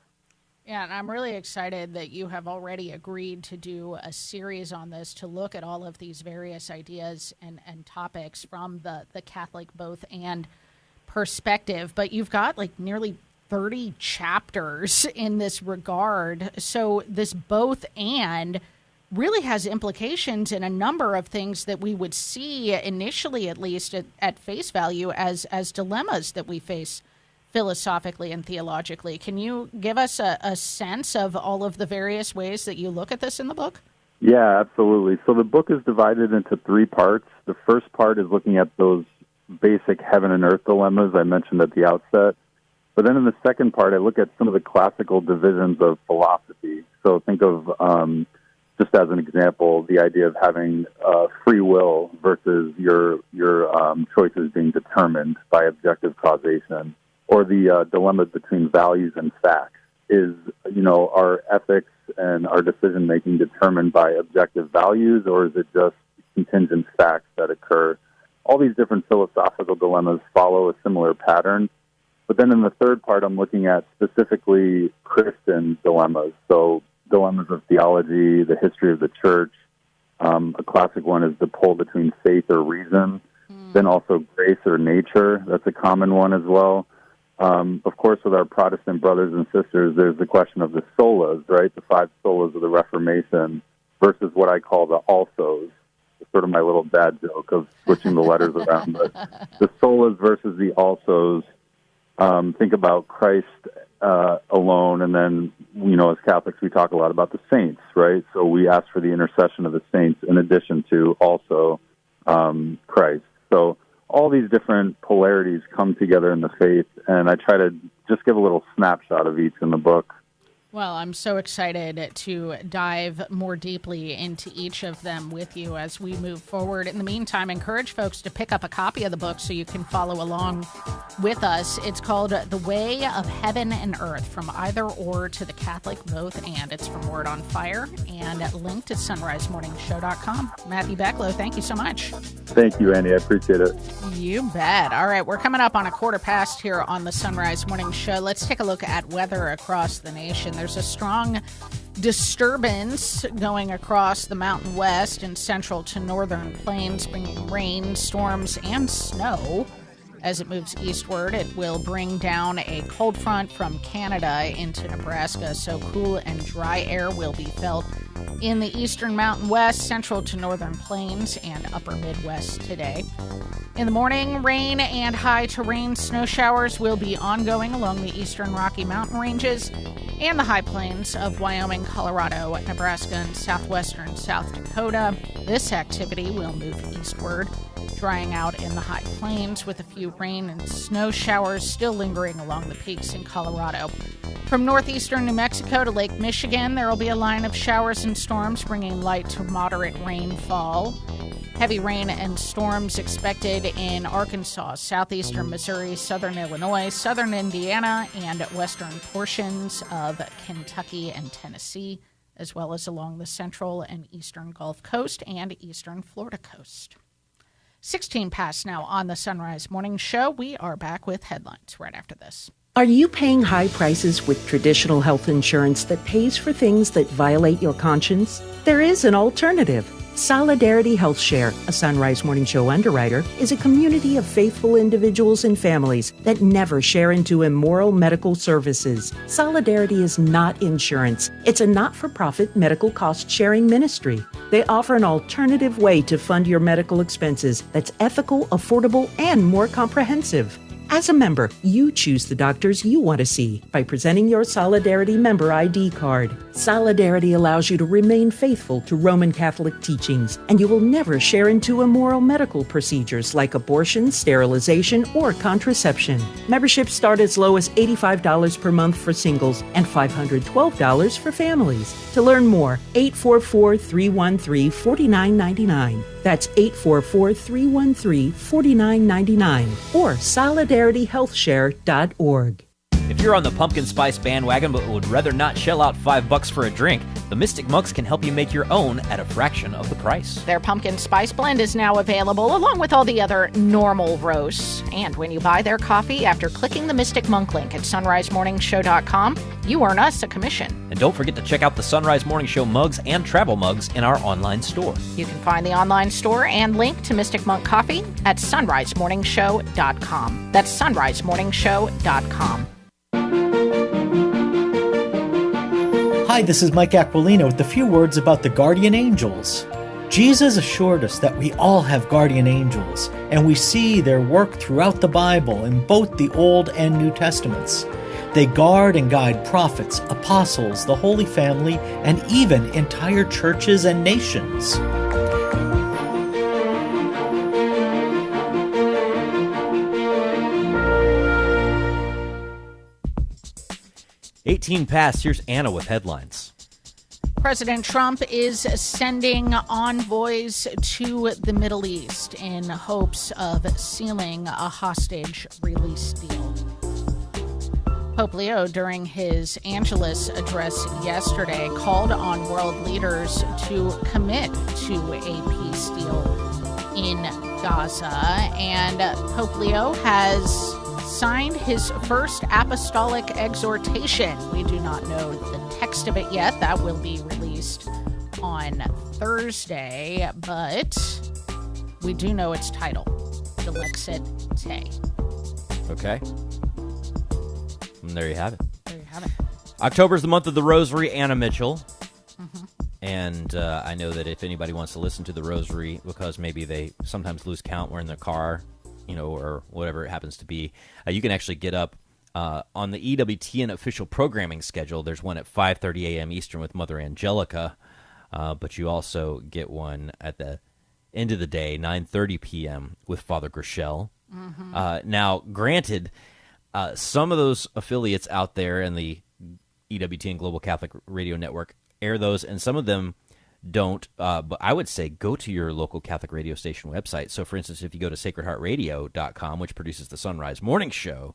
Yeah, and I'm really excited that you have already agreed to do a series on this to look at all of these various ideas and topics from the Catholic both and perspective. But you've got like nearly 30 chapters in this regard. So this both and really has implications in a number of things that we would see initially, at least at face value, as dilemmas that we face philosophically and theologically. Can you give us a sense of all of the various ways that you look at this in the book? Yeah, absolutely. So the book is divided into 3 parts. The first part is looking at those basic heaven and earth dilemmas I mentioned at the outset. But then in the second part, I look at some of the classical divisions of philosophy. So think of, just as an example, the idea of having free will versus your choices being determined by objective causation, or the dilemma between values and facts. Is, our ethics and our decision-making determined by objective values, or is it just contingent facts that occur? All these different philosophical dilemmas follow a similar pattern. But then in the third part, I'm looking at specifically Christian dilemmas. So dilemmas of theology, the history of the church. A classic one is the pull between faith or reason. Then also grace or nature. That's a common one as well. Of course, with our Protestant brothers and sisters, there's the question of the solas, right? The 5 solas of the Reformation versus what I call the alsos. It's sort of my little dad joke of switching the letters around. But the solas versus the alsos, think about Christ alone, and then, as Catholics, we talk a lot about the saints, right? So we ask for the intercession of the saints in addition to also Christ. So all these different polarities come together in the faith, and I try to just give a little snapshot of each in the book. Well, I'm so excited to dive more deeply into each of them with you as we move forward. In the meantime, encourage folks to pick up a copy of the book so you can follow along with us. It's called The Way of Heaven and Earth, From Either Or to the Catholic Both And. It's from Word on Fire and linked at sunrisemorningshow.com. Matthew Becklow, thank you so much. Thank you, Annie. I appreciate it. You bet. All right, we're coming up on 1:15 here on the Sunrise Morning Show. Let's take a look at weather across the nation. There's a strong disturbance going across the Mountain West and central to northern plains, bringing rain, storms, and snow. As it moves eastward, it will bring down a cold front from Canada into Nebraska, so cool and dry air will be felt in the eastern Mountain West, central to northern plains, and upper Midwest today. In the morning, rain and high-to-rain snow showers will be ongoing along the eastern Rocky Mountain ranges and the high plains of Wyoming, Colorado, Nebraska, and southwestern South Dakota. This activity will move eastward, drying out in the high plains with a few rain and snow showers still lingering along the peaks in Colorado. From northeastern New Mexico to Lake Michigan, there will be a line of showers and storms bringing light to moderate rainfall. Heavy rain and storms expected in Arkansas, southeastern Missouri, southern Illinois, southern Indiana, and western portions of Kentucky and Tennessee, as well as along the central and eastern Gulf Coast and eastern Florida coast. 16 past now on the Sunrise Morning Show. We are back with headlines right after this. Are you paying high prices with traditional health insurance that pays for things that violate your conscience? There is an alternative. Solidarity Health Share, a Sunrise Morning Show underwriter, is a community of faithful individuals and families that never share into immoral medical services. Solidarity is not insurance. It's a not-for-profit medical cost-sharing ministry. They offer an alternative way to fund your medical expenses that's ethical, affordable, and more comprehensive. As a member, you choose the doctors you want to see by presenting your Solidarity member ID card. Solidarity allows you to remain faithful to Roman Catholic teachings, and you will never share into immoral medical procedures like abortion, sterilization, or contraception. Memberships start as low as $85 per month for singles and $512 for families. To learn more, 844-313-4999. That's 844-313-4999 or solidarityhealthshare.org. If you're on the pumpkin spice bandwagon but would rather not shell out $5 for a drink, the Mystic Monks can help you make your own at a fraction of the price. Their pumpkin spice blend is now available along with all the other normal roasts. And when you buy their coffee after clicking the Mystic Monk link at sunrisemorningshow.com, you earn us a commission. And don't forget to check out the Sunrise Morning Show mugs and travel mugs in our online store. You can find the online store and link to Mystic Monk Coffee at sunrisemorningshow.com. That's sunrisemorningshow.com. Hi, this is Mike Aquilina with a few words about the guardian angels. Jesus assured us that we all have guardian angels, and we see their work throughout the Bible in both the Old and New Testaments. They guard and guide prophets, apostles, the Holy Family, and even entire churches and nations. "18 past, here's Anna with headlines. President Trump is sending envoys to the Middle East in hopes of sealing a hostage release deal. Pope Leo, during his Angelus address yesterday, called on world leaders to commit to a peace deal in Gaza, and Pope Leo has signed his first apostolic exhortation. We do not know the text of it yet. That will be released on Thursday, but we do know its title, Dilexit Te. Okay. And there you have it. There you have it. October's the month of the Rosary, Anna Mitchell. And I know that if anybody wants to listen to the Rosary, because maybe they sometimes lose count, we're in their car, or whatever it happens to be, you can actually get up on the EWTN official programming schedule. There's one at 5:30 a.m. Eastern with Mother Angelica, but you also get one at the end of the day, 9:30 p.m. with Father Grishel. Now, granted, some of those affiliates out there in the EWTN Global Catholic Radio Network air those, and some of them don't, but I would say go to your local Catholic radio station website. So, for instance, if you go to sacredheartradio.com, which produces the Sunrise Morning Show,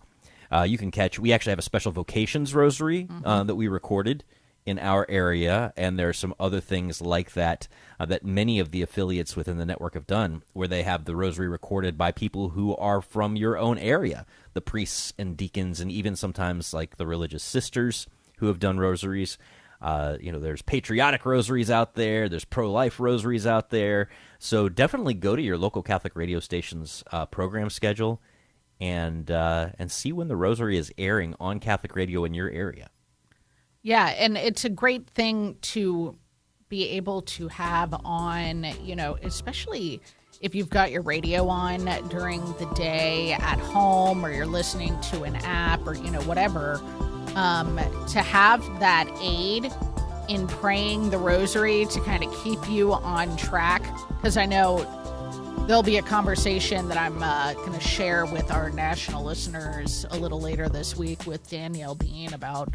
you can catch, we actually have a special vocations rosary that we recorded in our area, and there are some other things like that that many of the affiliates within the network have done, where they have the rosary recorded by people who are from your own area, the priests and deacons, and even sometimes like the religious sisters who have done rosaries. There's patriotic rosaries out there. There's pro-life rosaries out there. So definitely go to your local Catholic radio station's program schedule and see when the rosary is airing on Catholic radio in your area. Yeah, and it's a great thing to be able to have on, especially if you've got your radio on during the day at home, or you're listening to an app, or, whatever. To have that aid in praying the rosary to kind of keep you on track, because I know there'll be a conversation that I'm going to share with our national listeners a little later this week with Danielle Bean about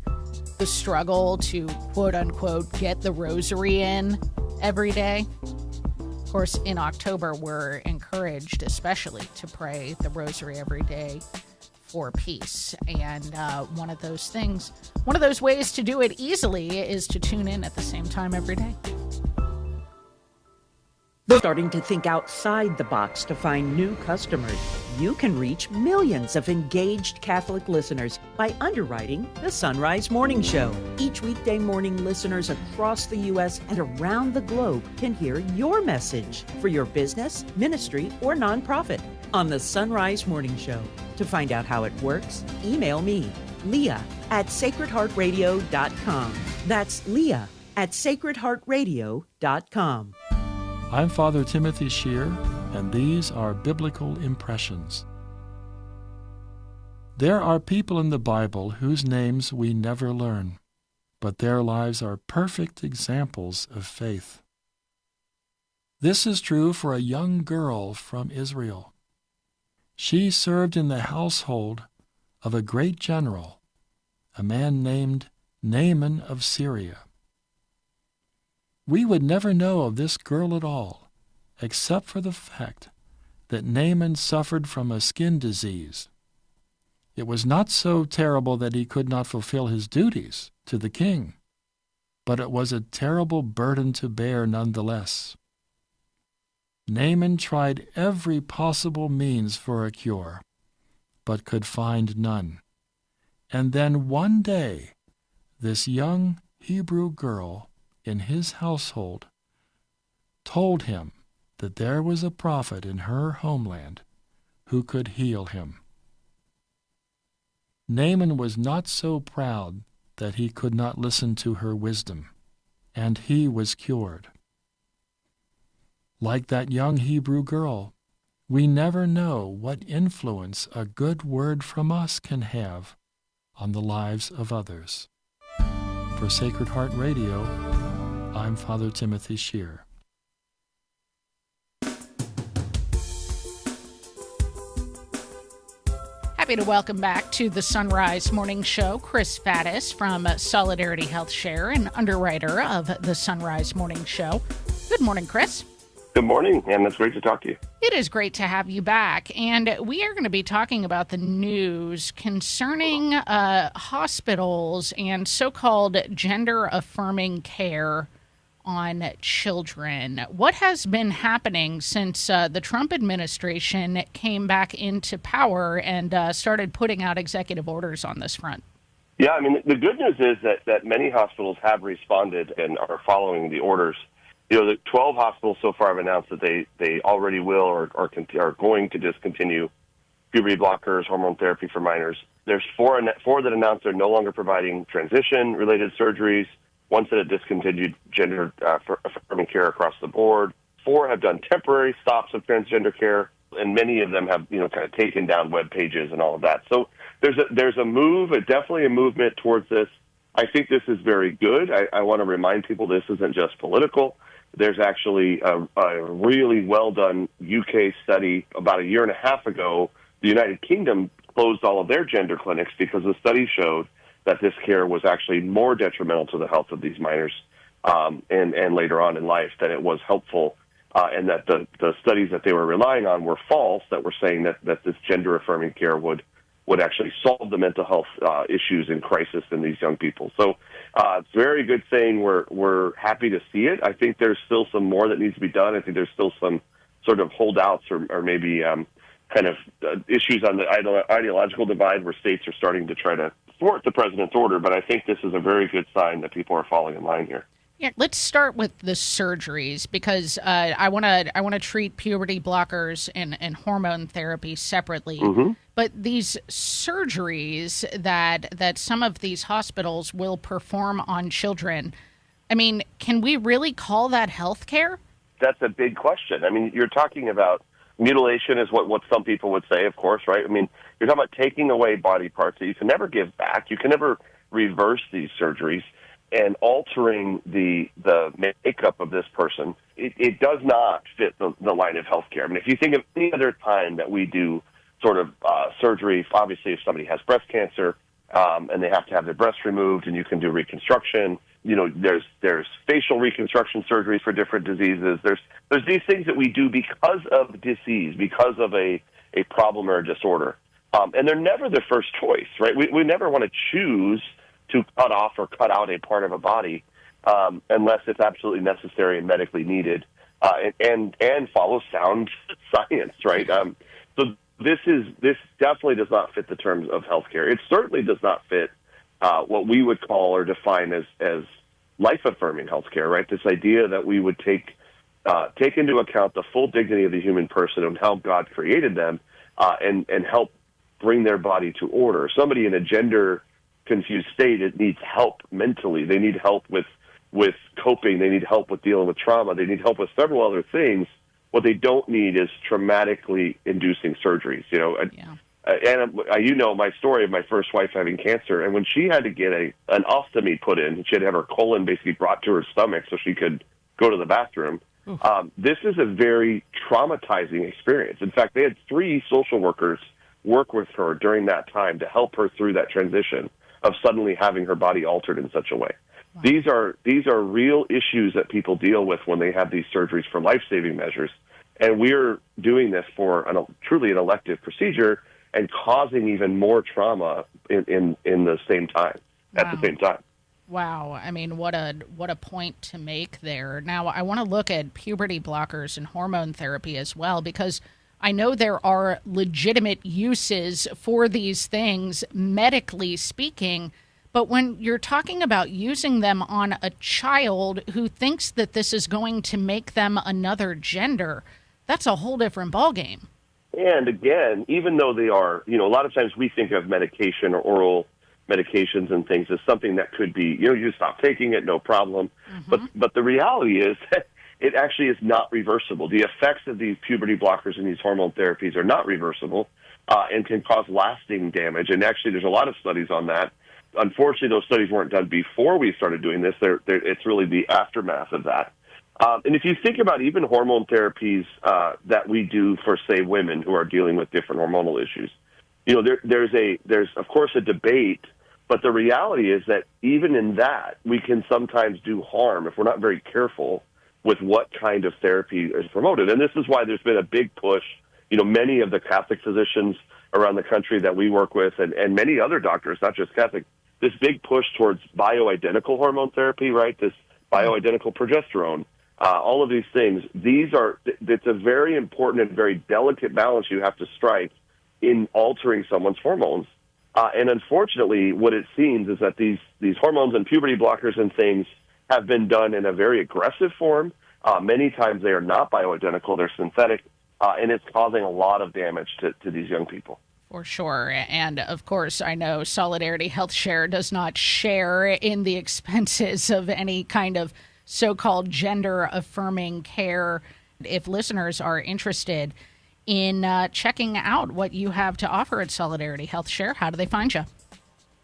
the struggle to, quote unquote, get the rosary in every day. Of course, in October, we're encouraged especially to pray the rosary every day for peace. And one of those ways to do it easily is to tune in at the same time every day. Starting to think outside the box to find new customers. You can reach millions of engaged Catholic listeners by underwriting the Sunrise Morning Show. Each weekday morning, listeners across the U.S. and around the globe can hear your message for your business, ministry, or nonprofit on the Sunrise Morning Show. To find out how it works, email me, Leah at sacredheartradio.com. That's Leah at sacredheartradio.com. I'm Father Timothy Shear, and these are Biblical Impressions. There are people in the Bible whose names we never learn, but their lives are perfect examples of faith. This is true for a young girl from Israel. She served in the household of a great general, a man named Naaman of Syria. We would never know of this girl at all, except for the fact that Naaman suffered from a skin disease. It was not so terrible that he could not fulfill his duties to the king, but it was a terrible burden to bear nonetheless. Naaman tried every possible means for a cure, but could find none. And then one day, this young Hebrew girl in his household told him that there was a prophet in her homeland who could heal him. Naaman was not so proud that he could not listen to her wisdom, and he was cured. Like that young Hebrew girl, we never know what influence a good word from us can have on the lives of others. For Sacred Heart Radio, I'm Father Timothy Shear. Happy to welcome back to the Sunrise Morning Show Chris Faddis from Solidarity Health Share and underwriter of the Sunrise Morning Show. Good morning, Chris. Good morning, and it's great to talk to you. It is great to have you back, and we are going to be talking about the news concerning hospitals and so-called gender-affirming care on children. What has been happening since the Trump administration came back into power and started putting out executive orders on this front? Yeah, I mean, the good news is that many hospitals have responded and are following the orders. You know, the 12 hospitals so far have announced that they already will or are going to discontinue puberty blockers, hormone therapy for minors. There's four that announced they're no longer providing transition-related surgeries. One said it discontinued gender affirming care across the board. 4 have done temporary stops of transgender care, and many of them have, kind of taken down web pages and all of that. So there's a move, definitely a movement towards this. I think this is very good. I want to remind people this isn't just political. There's actually a really well-done UK study about a year and a half ago. The United Kingdom closed all of their gender clinics because the study showed that this care was actually more detrimental to the health of these minors and later on in life than it was helpful, and that the studies that they were relying on were false, that were saying that this gender-affirming care would actually solve the mental health issues in crisis in these young people. So it's very good saying we're happy to see it. I think there's still some more that needs to be done. I think there's still some sort of holdouts or maybe kind of issues on the ideological divide where states are starting to try to thwart the president's order. But I think this is a very good sign that people are falling in line here. Yeah, let's start with the surgeries because I want to treat puberty blockers and hormone therapy separately. Mm-hmm. But these surgeries that some of these hospitals will perform on children, I mean, can we really call that health care? That's a big question. I mean, you're talking about mutilation is what some people would say, of course, right? I mean, you're talking about taking away body parts that you can never give back. You can never reverse these surgeries. And altering the makeup of this person, it does not fit the line of healthcare. I mean, if you think of any other time that we do sort of surgery, obviously if somebody has breast cancer and they have to have their breast removed and you can do reconstruction, there's facial reconstruction surgeries for different diseases. There's these things that we do because of disease, because of a problem or a disorder. And they're never the first choice, right? We never want to choose to cut off or cut out a part of a body unless it's absolutely necessary and medically needed, and follow sound science, right? So this definitely does not fit the terms of healthcare. It certainly does not fit what we would call or define as life-affirming healthcare, right? This idea that we would take into account the full dignity of the human person and how God created them, and help bring their body to order. Somebody in a gender-confused state, it needs help mentally. They need help with coping. They need help with dealing with trauma. They need help with several other things. What they don't need is traumatically inducing surgeries. And my story of my first wife having cancer, and when she had to get an ostomy put in, she had to have her colon basically brought to her stomach so she could go to the bathroom. This is a very traumatizing experience. In fact, they had 3 social workers work with her during that time to help her through that transition of suddenly having her body altered in such a way. Wow. These are real issues that people deal with when they have these surgeries for life-saving measures. And we're doing this for truly an elective procedure and causing even more trauma in the same time, at the same time. Wow. I mean, what a point to make there. Now, I want to look at puberty blockers and hormone therapy as well, because I know there are legitimate uses for these things, medically speaking, but when you're talking about using them on a child who thinks that this is going to make them another gender, that's a whole different ballgame. And again, even though they are, a lot of times we think of medication or oral medications and things is something that could be, you stop taking it, no problem. But the reality is that it actually is not reversible. The effects of these puberty blockers and these hormone therapies are not reversible and can cause lasting damage. And actually, there's a lot of studies on that. Unfortunately, those studies weren't done before we started doing this. It's really the aftermath of that. And if you think about even hormone therapies that we do for, say, women who are dealing with different hormonal issues, there's of course a debate, but the reality is that even in that, we can sometimes do harm if we're not very careful with what kind of therapy is promoted. And this is why there's been a big push. Many of the Catholic physicians around the country that we work with and many other doctors, not just Catholic, this big push towards bioidentical hormone therapy, right? This bioidentical progesterone, all of these things. It's a very important and very delicate balance you have to strike in altering someone's hormones. And unfortunately, what it seems is that these hormones and puberty blockers and things have been done in a very aggressive form. Many times they are not bioidentical, they're synthetic, and it's causing a lot of damage to these young people. For sure. And of course, I know Solidarity Health Share does not share in the expenses of any kind of so-called gender-affirming care. If listeners are interested in checking out what you have to offer at Solidarity Health Share, how do they find you?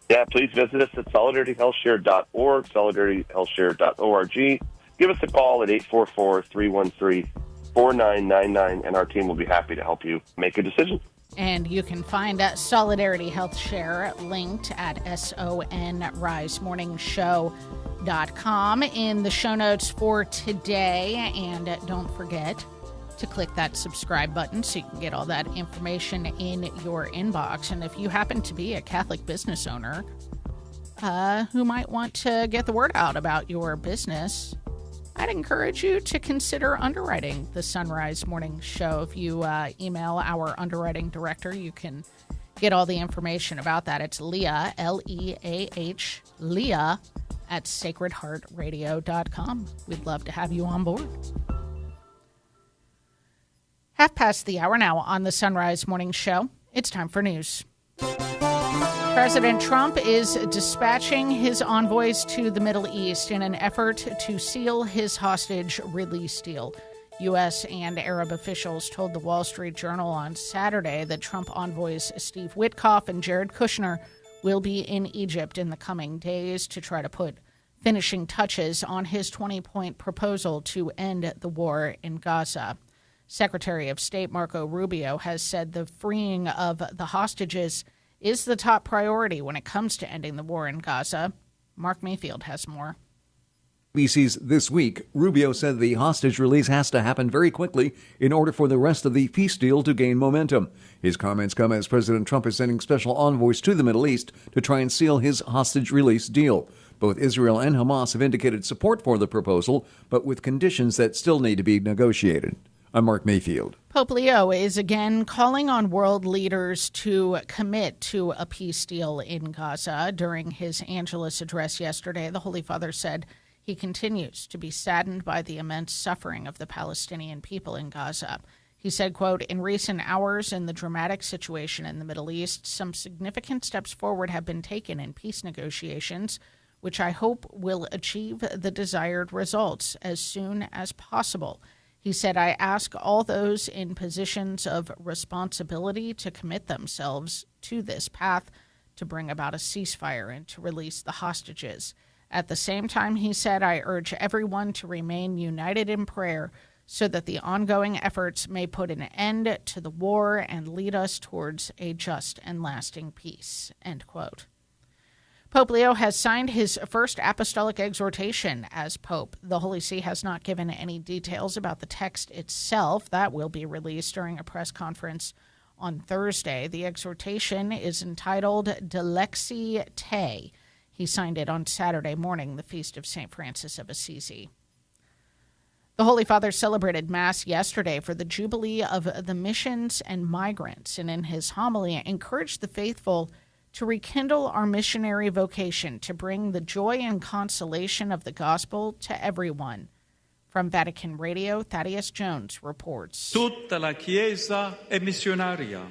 Yeah, please visit us at solidarityhealthshare.org, solidarityhealthshare.org. Give us a call at 844-313-4999, and our team will be happy to help you make a decision. And you can find Solidarity Health Share linked at sonrisemorningshow.com in the show notes for today. And don't forget to click that subscribe button so you can get all that information in your inbox. And if you happen to be a Catholic business owner who might want to get the word out about your business, I'd encourage you to consider underwriting the Sunrise Morning Show. If you email our underwriting director, you can get all the information about that. It's Leah, L-E-A-H, Leah, at sacredheartradio.com. We'd love to have you on board. 1:30 now on the Sunrise Morning Show. It's time for news. President Trump is dispatching his envoys to the Middle East in an effort to seal his hostage release deal. U.S. and Arab officials told the Wall Street Journal on Saturday that Trump envoys Steve Witkoff and Jared Kushner will be in Egypt in the coming days to try to put finishing touches on his 20-point proposal to end the war in Gaza. Secretary of State Marco Rubio has said the freeing of the hostages is the top priority when it comes to ending the war in Gaza. Mark Mayfield has more. BC's This Week, Rubio said the hostage release has to happen very quickly in order for the rest of the peace deal to gain momentum. His comments come as President Trump is sending special envoys to the Middle East to try and seal his hostage release deal. Both Israel and Hamas have indicated support for the proposal, but with conditions that still need to be negotiated. I'm Mark Mayfield. Pope Leo is again calling on world leaders to commit to a peace deal in Gaza. During his Angelus address yesterday, the Holy Father said he continues to be saddened by the immense suffering of the Palestinian people in Gaza. He said, quote, "In recent hours in the dramatic situation in the Middle East, some significant steps forward have been taken in peace negotiations, which I hope will achieve the desired results as soon as possible." He said, "I ask all those in positions of responsibility to commit themselves to this path to bring about a ceasefire and to release the hostages. At the same time," he said, "I urge everyone to remain united in prayer so that the ongoing efforts may put an end to the war and lead us towards a just and lasting peace." End quote. Pope Leo has signed his first apostolic exhortation as Pope. The Holy See has not given any details about the text itself. That will be released during a press conference on Thursday. The exhortation is entitled De Lexi Te. He signed it on Saturday morning, the feast of St. Francis of Assisi. The Holy Father celebrated Mass yesterday for the Jubilee of the Missions and Migrants, and in his homily encouraged the faithful to rekindle our missionary vocation to bring the joy and consolation of the gospel to everyone. From Vatican Radio, Thaddeus Jones reports. Tutta la Chiesa è missionaria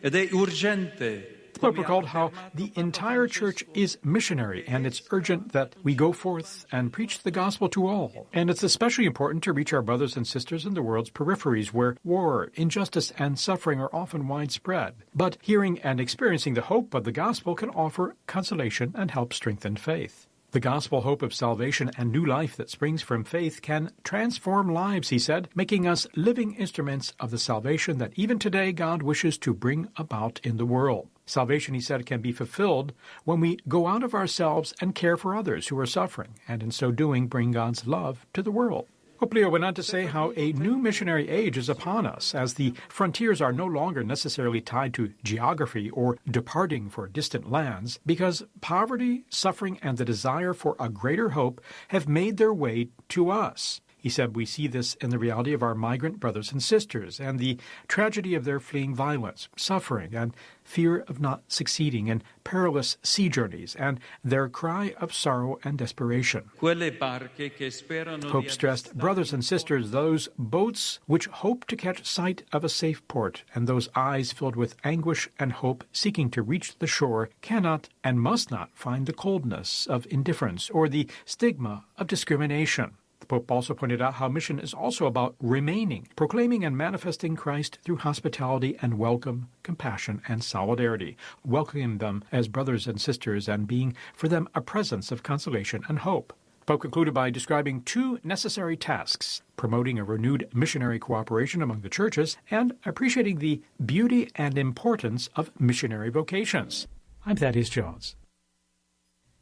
ed è urgente Pope recalled how the entire church is missionary, and it's urgent that we go forth and preach the gospel to all. And it's especially important to reach our brothers and sisters in the world's peripheries, where war, injustice, and suffering are often widespread. But hearing and experiencing the hope of the gospel can offer consolation and help strengthen faith. The gospel hope of salvation and new life that springs from faith can transform lives, he said, making us living instruments of the salvation that even today God wishes to bring about in the world. Salvation, he said, can be fulfilled when we go out of ourselves and care for others who are suffering, and in so doing bring God's love to the world. Pope Leo went on to say how a new missionary age is upon us, as the frontiers are no longer necessarily tied to geography or departing for distant lands, because poverty, suffering, and the desire for a greater hope have made their way to us. He said we see this in the reality of our migrant brothers and sisters and the tragedy of their fleeing violence, suffering, and fear of not succeeding in perilous sea journeys, and their cry of sorrow and desperation. Pope stressed, brothers and sisters, those boats which hope to catch sight of a safe port, and those eyes filled with anguish and hope seeking to reach the shore, cannot and must not find the coldness of indifference or the stigma of discrimination. The Pope also pointed out how mission is also about remaining, proclaiming and manifesting Christ through hospitality and welcome, compassion, and solidarity, welcoming them as brothers and sisters and being for them a presence of consolation and hope. The Pope concluded by describing two necessary tasks: promoting a renewed missionary cooperation among the churches and appreciating the beauty and importance of missionary vocations. I'm Thaddeus Jones.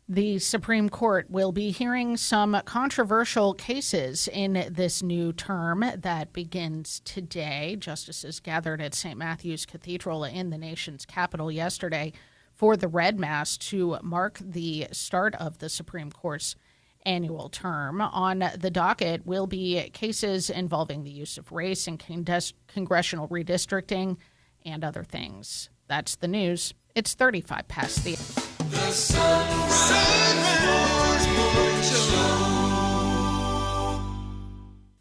The Supreme Court will be hearing some controversial cases in this new term that begins today. Justices gathered at St. Matthew's Cathedral in the nation's capital yesterday for the Red Mass to mark the start of the Supreme Court's annual term. On the docket will be cases involving the use of race and congressional redistricting and other things. That's the news. It's 35 past the... The Sunrise Morning Show.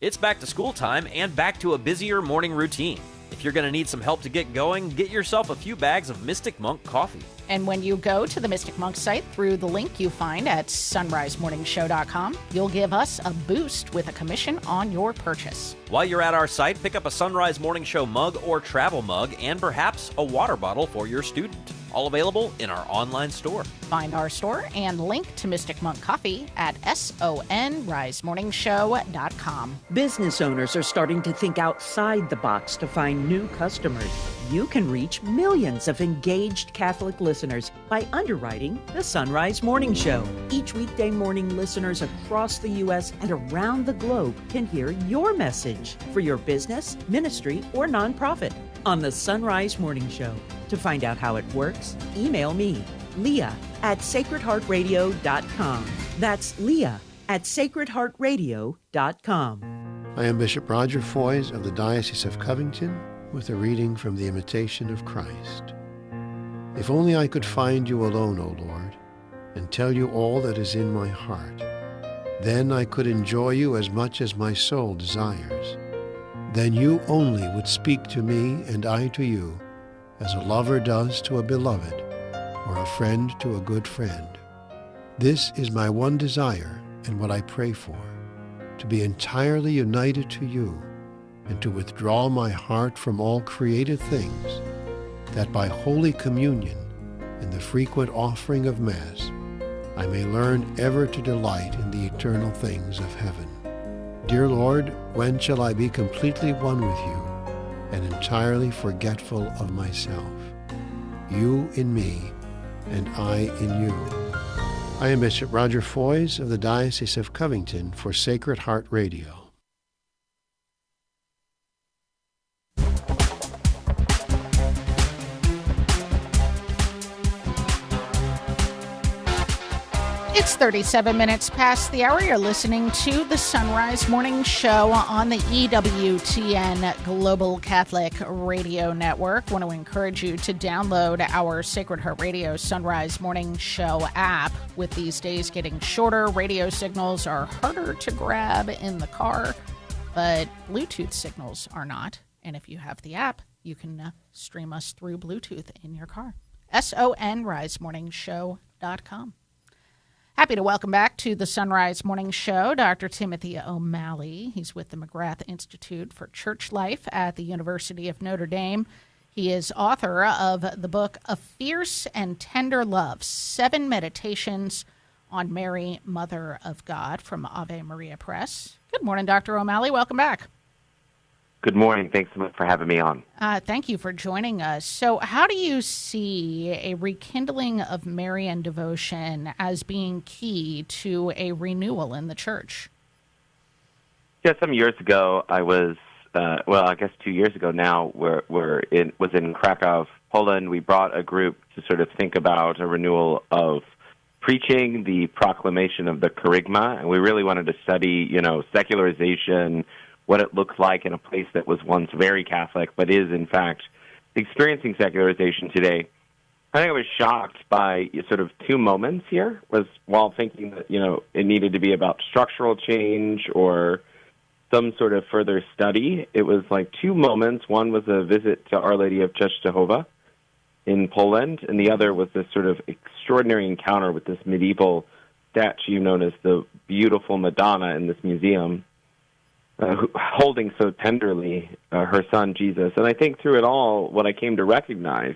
It's back to school time and back to a busier morning routine. If you're going to need some help to get going, get yourself a few bags of Mystic Monk coffee. And when you go to the Mystic Monk site through the link you find at sunrisemorningshow.com, you'll give us a boost with a commission on your purchase. While you're at our site, pick up a Sunrise Morning Show mug or travel mug and perhaps a water bottle for your student. All available in our online store. Find our store and link to Mystic Monk Coffee at sonrisemorningshow.com. Business owners are starting to think outside the box to find new customers. You can reach millions of engaged Catholic listeners by underwriting the Sunrise Morning Show. Each weekday morning, listeners across the U.S. and around the globe can hear your message for your business, ministry, or nonprofit on the Sunrise Morning Show. To find out how it works, email me, Leah at sacredheartradio.com. That's Leah at sacredheartradio.com. I am Bishop Roger Foys of the Diocese of Covington with a reading from the Imitation of Christ. If only I could find you alone, O Lord, and tell you all that is in my heart. Then I could enjoy you as much as my soul desires. Then you only would speak to me and I to you, as a lover does to a beloved, or a friend to a good friend. This is my one desire and what I pray for, to be entirely united to you, and to withdraw my heart from all created things, that by Holy Communion and the frequent offering of Mass, I may learn ever to delight in the eternal things of heaven. Dear Lord, when shall I be completely one with you, and entirely forgetful of myself? You in me, and I in you. I am Bishop Roger Foys of the Diocese of Covington for Sacred Heart Radio. It's 37 minutes past the hour. You're listening to the Sunrise Morning Show on the EWTN Global Catholic Radio Network. I want to encourage you to download our Sacred Heart Radio Sunrise Morning Show app. With these days getting shorter, radio signals are harder to grab in the car, but Bluetooth signals are not. And if you have the app, you can stream us through Bluetooth in your car. sonrisemorningshow.com. Happy to welcome back to the Sunrise Morning Show Dr. Timothy O'Malley. He's with the McGrath Institute for Church Life at the University of Notre Dame. He is author of the book A Fierce and Tender Love, 7 Meditations on Mary, Mother of God, from Ave Maria Press. Good morning, Dr. O'Malley. Welcome back. Good morning. Thanks so much for having me on. Thank you for joining us. So how do you see a rekindling of Marian devotion as being key to a renewal in the church? Yeah, some years ago, I was, I guess 2 years ago now, was in Krakow, Poland. We brought a group to sort of think about a renewal of preaching, the proclamation of the Kerygma, and we really wanted to study, secularization, what it looks like in a place that was once very Catholic, but is, in fact, experiencing secularization today. I think I was shocked by sort of 2 moments here, was while thinking that, it needed to be about structural change or some sort of further study. It was like 2 moments. One was a visit to Our Lady of Częstochowa in Poland, and the other was this sort of extraordinary encounter with this medieval statue known as the Beautiful Madonna in this museum, holding so tenderly her son, Jesus. And I think through it all, what I came to recognize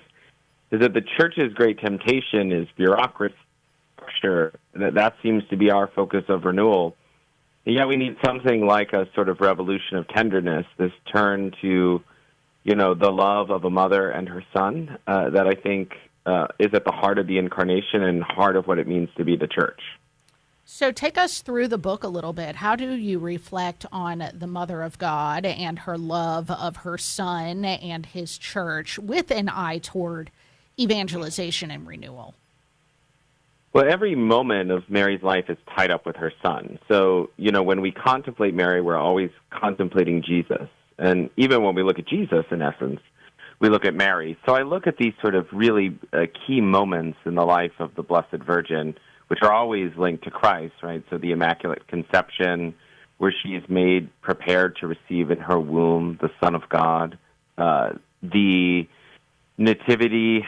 is that the church's great temptation is bureaucracy, structure, that seems to be our focus of renewal. And yet we need something like a sort of revolution of tenderness, this turn to, the love of a mother and her son, that I think is at the heart of the incarnation and heart of what it means to be the church. So take us through the book a little bit. How do you reflect on the Mother of God and her love of her Son and his church with an eye toward evangelization and renewal? Well, every moment of Mary's life is tied up with her Son. So, when we contemplate Mary, we're always contemplating Jesus. And even when we look at Jesus, in essence, we look at Mary. So I look at these sort of really key moments in the life of the Blessed Virgin, which are always linked to Christ, right? So the Immaculate Conception, where she is made prepared to receive in her womb the Son of God. The Nativity,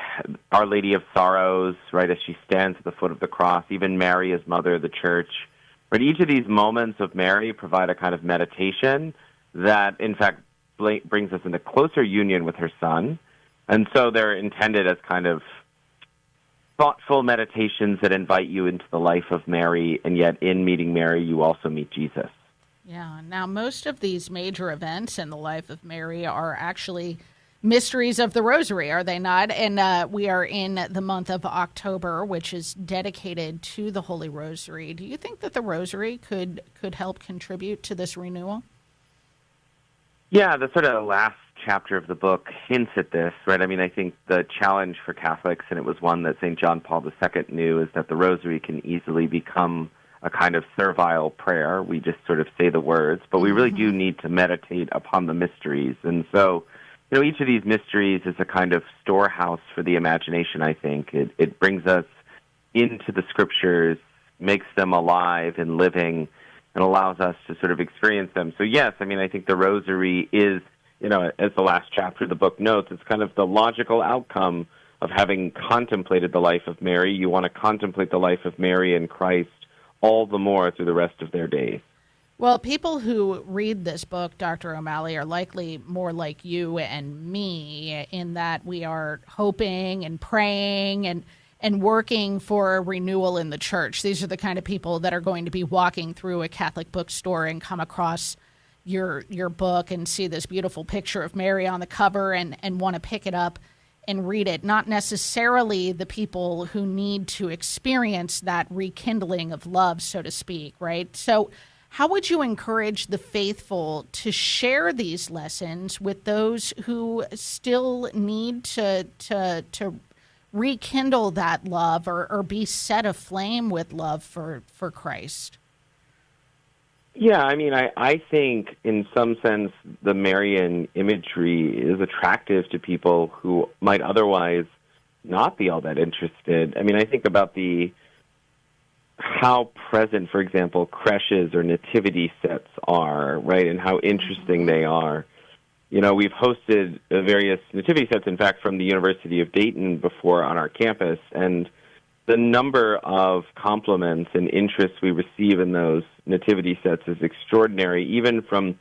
Our Lady of Sorrows, right, as she stands at the foot of the cross, even Mary as Mother of the Church. But each of these moments of Mary provide a kind of meditation that, in fact, brings us into closer union with her Son. And so they're intended as kind of thoughtful meditations that invite you into the life of Mary, and yet in meeting Mary, you also meet Jesus. Yeah. Now, most of these major events in the life of Mary are actually mysteries of the Rosary, are they not? And we are in the month of October, which is dedicated to the Holy Rosary. Do you think that the Rosary could help contribute to this renewal? Yeah, the sort of last chapter of the book hints at this, right? I mean, I think the challenge for Catholics, and it was one that St. John Paul II knew, is that the Rosary can easily become a kind of servile prayer. We just sort of say the words, but we really do need to meditate upon the mysteries. And so, each of these mysteries is a kind of storehouse for the imagination, I think. It brings us into the Scriptures, makes them alive and living, and allows us to sort of experience them. So yes, I mean, I think the Rosary is, as the last chapter of the book notes, it's kind of the logical outcome of having contemplated the life of Mary. You want to contemplate the life of Mary and Christ all the more through the rest of their days. Well, people who read this book, Dr. O'Malley, are likely more like you and me in that we are hoping and praying and working for a renewal in the church. These are the kind of people that are going to be walking through a Catholic bookstore and come across your book and see this beautiful picture of Mary on the cover and want to pick it up and read it. Not necessarily the people who need to experience that rekindling of love, so to speak, right? So how would you encourage the faithful to share these lessons with those who still need to rekindle that love or be set aflame with love for Christ? Yeah, I mean, I think in some sense the Marian imagery is attractive to people who might otherwise not be all that interested. I mean, I think about how present, for example, creches or nativity sets are, right, and how interesting they are. We've hosted various nativity sets, in fact, from the University of Dayton before on our campus, and the number of compliments and interest we receive in those nativity sets is extraordinary, even from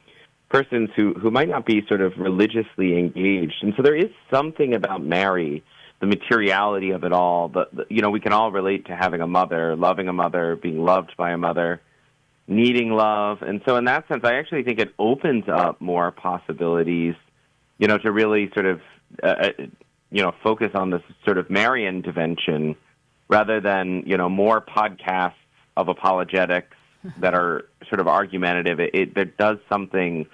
persons who might not be sort of religiously engaged. And so there is something about Mary, the materiality of it all. We can all relate to having a mother, loving a mother, being loved by a mother, needing love. And so in that sense, I actually think it opens up more possibilities, to really sort of, focus on this sort of Marian dimension rather than, more podcasts of apologetics that are sort of argumentative. It does something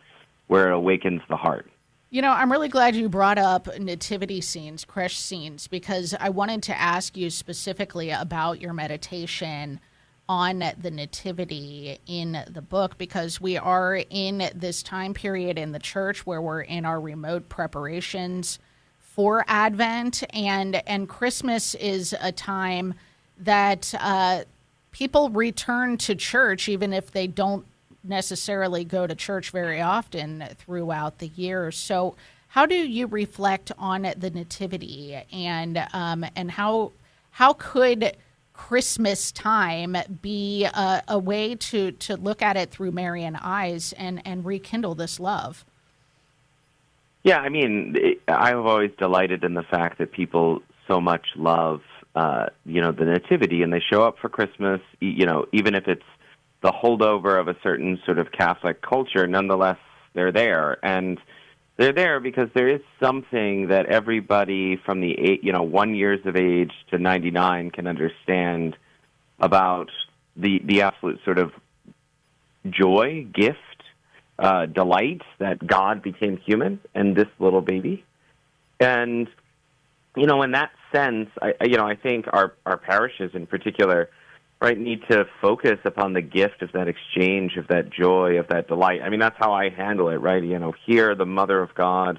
where it awakens the heart. I'm really glad you brought up nativity scenes, creche scenes, because I wanted to ask you specifically about your meditation on the nativity in the book, because we are in this time period in the church where we're in our remote preparations for Advent, and Christmas is a time that people return to church even if they don't necessarily go to church very often throughout the year. So how do you reflect on the nativity, and how could Christmas time be a way to look at it through Marian eyes and rekindle this love? Yeah, I've always delighted in the fact that people so much love, the nativity, and they show up for Christmas, even if it's the holdover of a certain sort of Catholic culture, nonetheless, they're there. And they're there because there is something that everybody from the 1 years of age to 99 can understand about the absolute sort of joy, gift, delight that God became human and this little baby. And, in that sense, I think our parishes in particular, right, need to focus upon the gift of that exchange, of that joy, of that delight. That's how I handle it, right? Here the Mother of God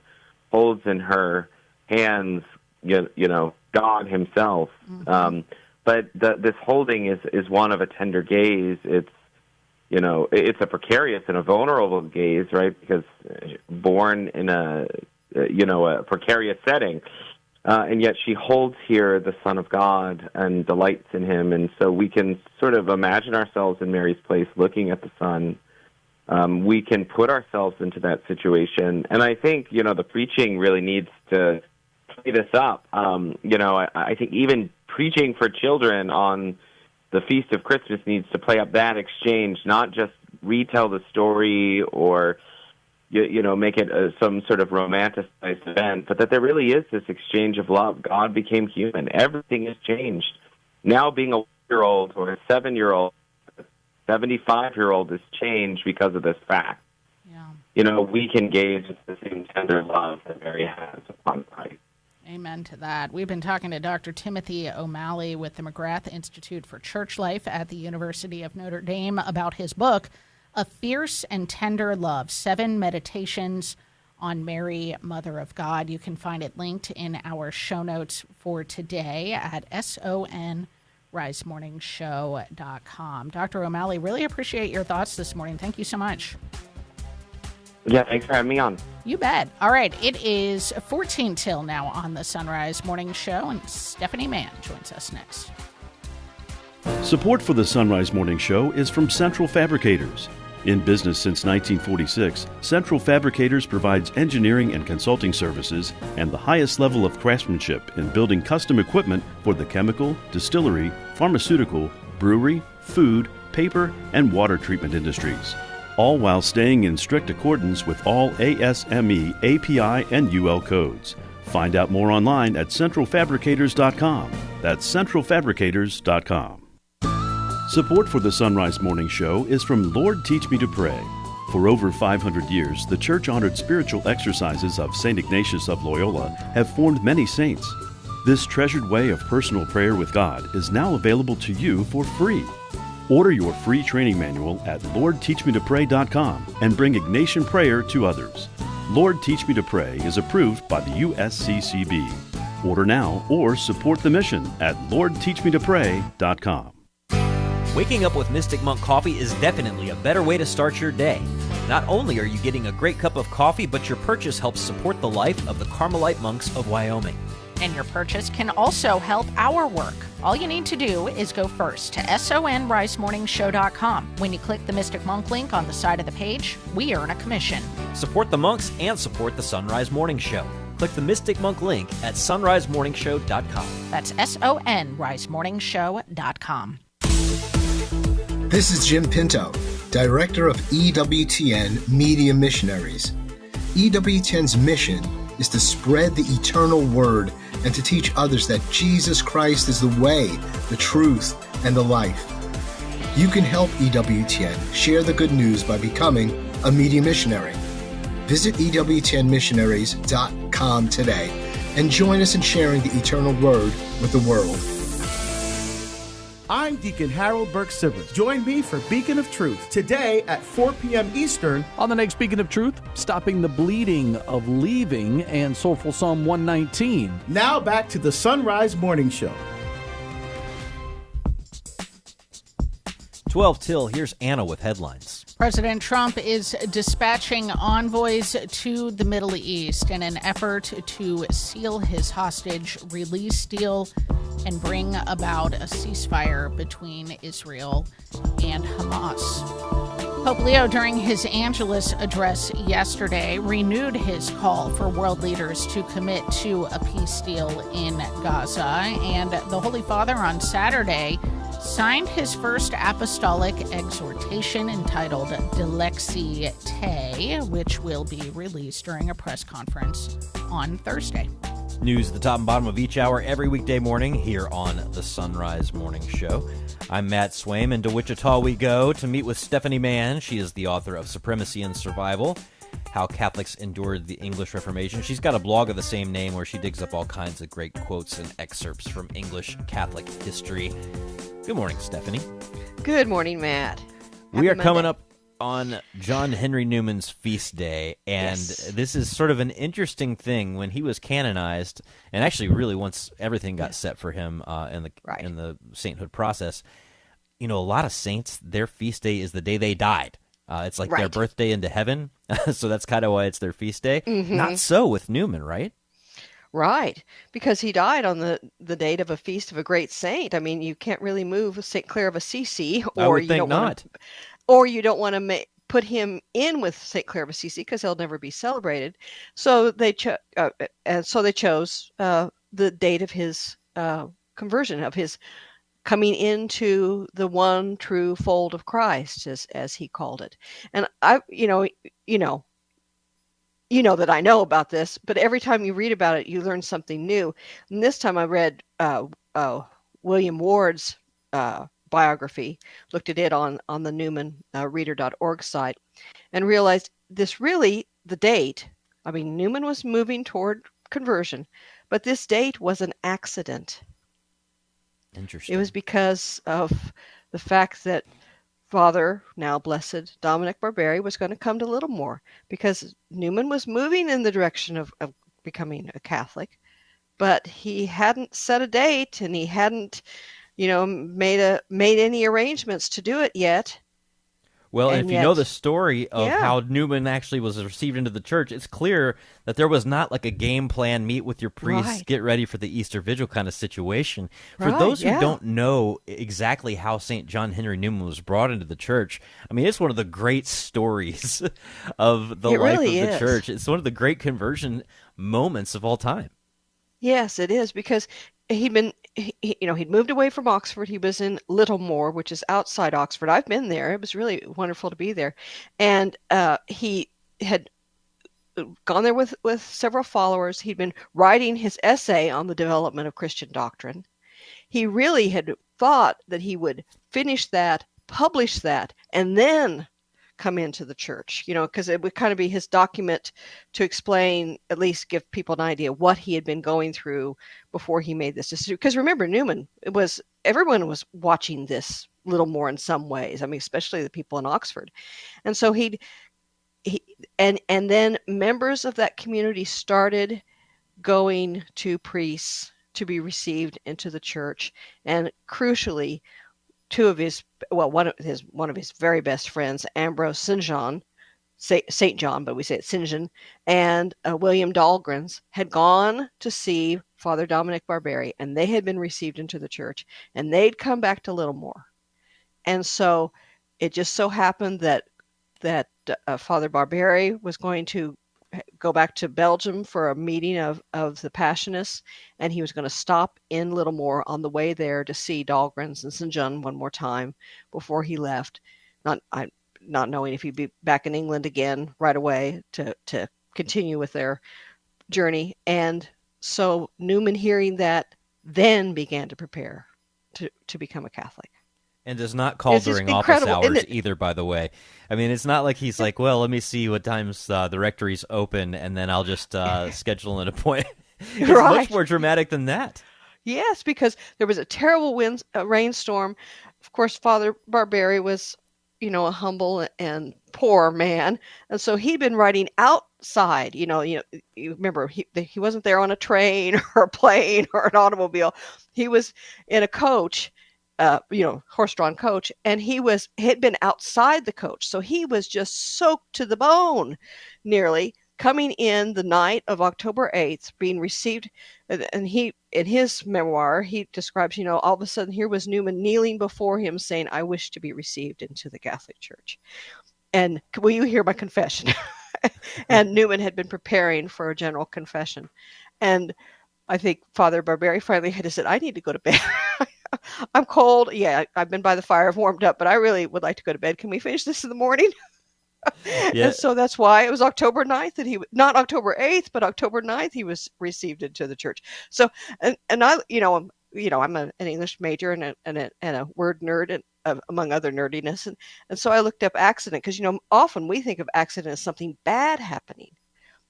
holds in her hands, God himself. Mm-hmm. But this holding is one of a tender gaze. It's a precarious and a vulnerable gaze, right? Because born in a precarious setting. And yet she holds here the Son of God and delights in him. And so we can sort of imagine ourselves in Mary's place looking at the Son. We can put ourselves into that situation. And I think, the preaching really needs to play this up. I think even preaching for children on the Feast of Christmas needs to play up that exchange, not just retell the story or make it some sort of romanticized event, but that there really is this exchange of love. God became human. Everything has changed. Now being a 1-year-old or a 7-year-old, 75-year-old is changed because of this fact. Yeah. We can gaze at the same tender love that Mary has upon Christ. Amen to that. We've been talking to Dr. Timothy O'Malley with the McGrath Institute for Church Life at the University of Notre Dame about his book, A Fierce and Tender Love, 7 Meditations on Mary, Mother of God. You can find it linked in our show notes for today at sonrisemorningshow.com. Dr. O'Malley, really appreciate your thoughts this morning. Thank you so much. Yeah, thanks for having me on. You bet. All right, it is 14 till now on the Sunrise Morning Show, and Stephanie Mann joins us next. Support for the Sunrise Morning Show is from Central Fabricators. In business since 1946, Central Fabricators provides engineering and consulting services and the highest level of craftsmanship in building custom equipment for the chemical, distillery, pharmaceutical, brewery, food, paper, and water treatment industries, all while staying in strict accordance with all ASME, API, and UL codes. Find out more online at centralfabricators.com. That's centralfabricators.com. Support for the Sunrise Morning Show is from Lord Teach Me to Pray. For over 500 years, the church-honored spiritual exercises of St. Ignatius of Loyola have formed many saints. This treasured way of personal prayer with God is now available to you for free. Order your free training manual at LordTeachMeToPray.com and bring Ignatian prayer to others. Lord Teach Me to Pray is approved by the USCCB. Order now or support the mission at LordTeachMeToPray.com. Waking up with Mystic Monk coffee is definitely a better way to start your day. Not only are you getting a great cup of coffee, but your purchase helps support the life of the Carmelite monks of Wyoming. And your purchase can also help our work. All you need to do is go first to sonrisemorningshow.com. When you click the Mystic Monk link on the side of the page, we earn a commission. Support the monks and support the Sunrise Morning Show. Click the Mystic Monk link at sonrisemorningshow.com. That's sonrisemorningshow.com. This is Jim Pinto, Director of EWTN Media Missionaries. EWTN's mission is to spread the eternal word and to teach others that Jesus Christ is the way, the truth, and the life. You can help EWTN share the good news by becoming a media missionary. Visit EWTNmissionaries.com today and join us in sharing the eternal word with the world. I'm Deacon Harold Burke-Sivers. Join me for Beacon of Truth today at 4 p.m. Eastern. On the next Beacon of Truth, stopping the bleeding of leaving and Soulful Psalm 119. Now back to the Sunrise Morning Show. 12 till, here's Anna with headlines. President Trump is dispatching envoys to the Middle East in an effort to seal his hostage release deal and bring about a ceasefire between Israel and Hamas. Pope Leo, during his Angelus address yesterday, renewed his call for world leaders to commit to a peace deal in Gaza, and the Holy Father on Saturday signed his first apostolic exhortation entitled Dilexi Te, which will be released during a press conference on Thursday. News at the top and bottom of each hour every weekday morning here on the Sunrise Morning Show. I'm Matt Swaim, and to Wichita we go to meet with Stephanie Mann. She is the author of Supremacy and Survival, How Catholics Endured the English Reformation. She's got a blog of the same name where she digs up all kinds of great quotes and excerpts from English Catholic history. Good morning, Stephanie. Good morning, Matt. We are coming up on John Henry Newman's feast day, and this is sort of an interesting thing. When he was canonized, and actually really once everything got set for him in the sainthood process, you know, a lot of saints, their feast day is the day they died. It's like their birthday into heaven, so that's kind of why it's their feast day. Mm-hmm. Not so with Newman, right? Right, because he died on the date of a feast of a great saint. I mean, you can't really move St. Clare of Assisi, or you don't want to put him in with St. Clare of Assisi because he'll never be celebrated. So they chose the date of his conversion, of his coming into the one true fold of Christ, as he called it. And you know that I know about this, but every time you read about it, you learn something new. And this time I read William Ward's biography, looked at it on the Newman reader.org site, and realized the date, I mean, Newman was moving toward conversion, but this date was an accident. Interesting. It was because of the fact that Father, now blessed, Dominic Barberi was going to come to Littlemore, because Newman was moving in the direction of becoming a Catholic, but he hadn't set a date, and he hadn't, made any arrangements to do it yet. Well, and if you know the story of how Newman actually was received into the church, it's clear that there was not like a game plan, meet with your priest, get ready for the Easter Vigil kind of situation. For those who don't know exactly how St. John Henry Newman was brought into the church, I mean, it's one of the great stories of the life of the church. It's one of the great conversion moments of all time. Yes, it is, because he'd moved away from Oxford. He was in Littlemore, which is outside Oxford. I've been there. It was really wonderful to be there. And he had gone there with several followers. He'd been writing his essay on the development of Christian doctrine. He really had thought that he would finish that, publish that, and then come into the church, because it would kind of be his document to explain, at least give people an idea what he had been going through before he made this decision. Because remember, Newman, everyone was watching this little more in some ways. I mean, especially the people in Oxford. And so and then members of that community started going to priests to be received into the church. And crucially, one of his very best friends, Ambrose St. John, St. John, but we say it's St. John, and William Dahlgrens had gone to see Father Dominic Barberi, and they had been received into the church, and they'd come back to Littlemore. And so it just so happened that Father Barberi was going to go back to Belgium for a meeting of the Passionists, and he was going to stop in Littlemore on the way there to see Dahlgrens and St. John one more time before he left. Not knowing if he'd be back in England again right away to continue with their journey. And so Newman, hearing that, then began to prepare to become a Catholic. And does not call during office hours either, by the way. I mean, it's not like he's like, well, let me see what times the rectory's open, and then I'll just schedule an appointment. It's much more dramatic than that. Yes, because there was a terrible rainstorm. Of course, Father Barberi was, a humble and poor man, and so he'd been riding outside. You remember he wasn't there on a train or a plane or an automobile. He was in a coach, horse-drawn coach, and he had been outside the coach, so he was just soaked to the bone, nearly, coming in the night of October 8th, being received. And he, in his memoir, he describes, all of a sudden here was Newman kneeling before him saying, "I wish to be received into the Catholic Church. And will you hear my confession?" And Newman had been preparing for a general confession. And I think Father Barberi finally had to say, "I need to go to bed. I'm cold. Yeah, I've been by the fire. I've warmed up, but I really would like to go to bed. Can we finish this in the morning?" Yeah. And so that's why it was October 9th that not October 8th, but October 9th he was received into the church. So, and I, I'm an English major and a word nerd, and among other nerdiness. And so I looked up accident because, often we think of accident as something bad happening,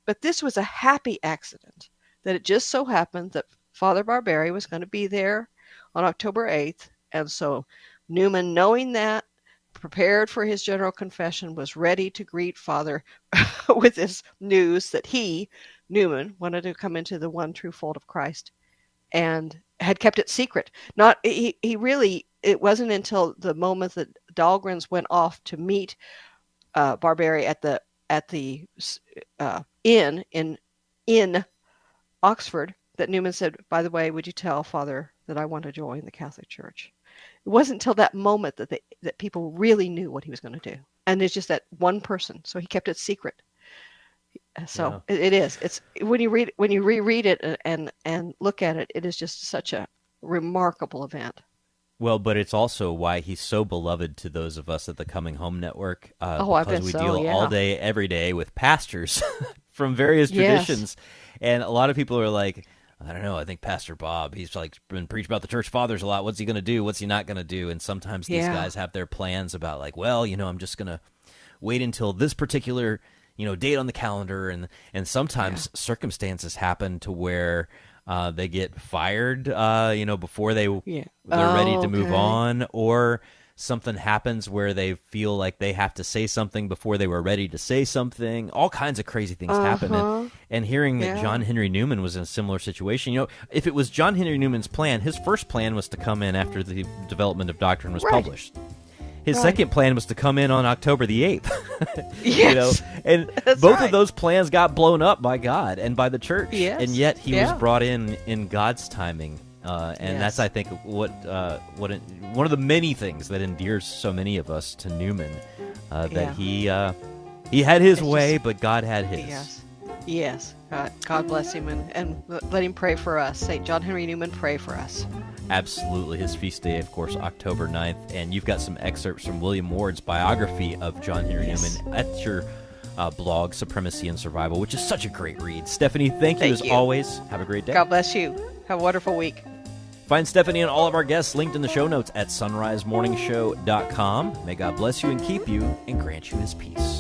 but this was a happy accident, that it just so happened that Father Barberi was going to be there on October 8th. And so Newman, knowing that, prepared for his general confession, was ready to greet Father with this news that he, Newman, wanted to come into the one true fold of Christ, and had kept it secret. It wasn't until the moment that Dahlgrens went off to meet Barberi at the inn in Oxford that Newman said, "By the way, would you tell Father that I want to join the Catholic Church?" It wasn't until that moment that people really knew what he was going to do. And it's just that one person. So he kept it secret. So it is. It's when you reread it and look at it, it is just such a remarkable event. Well, but it's also why he's so beloved to those of us at the Coming Home Network. Because we deal all day, every day with pastors from various traditions. And a lot of people are like, I don't know, I think Pastor Bob, he's like been preaching about the church fathers a lot. What's he going to do? What's he not going to do? And sometimes these guys have their plans about like, well, I'm just going to wait until this particular, date on the calendar. And sometimes circumstances happen to where they get fired, before they're ready to move on, or something happens where they feel like they have to say something before they were ready to say something. All kinds of crazy things happen. And hearing that John Henry Newman was in a similar situation, if it was John Henry Newman's plan, his first plan was to come in after the development of doctrine was published. His second plan was to come in on October the 8th. Yes. And both of those plans got blown up by God and by the church. Yes. And yet he was brought in God's timing. And that's, I think, one of the many things that endears so many of us to Newman, that he had his way, but God had his. Yes. God bless him, and let him pray for us. St. John Henry Newman, pray for us. Absolutely. His feast day, of course, October 9th. And you've got some excerpts from William Ward's biography of John Henry Newman at your blog, Supremacy and Survival, which is such a great read. Stephanie, thank you as always. Have a great day. God bless you. Have a wonderful week. Find Stephanie and all of our guests linked in the show notes at sunrisemorningshow.com. May God bless you and keep you and grant you his peace.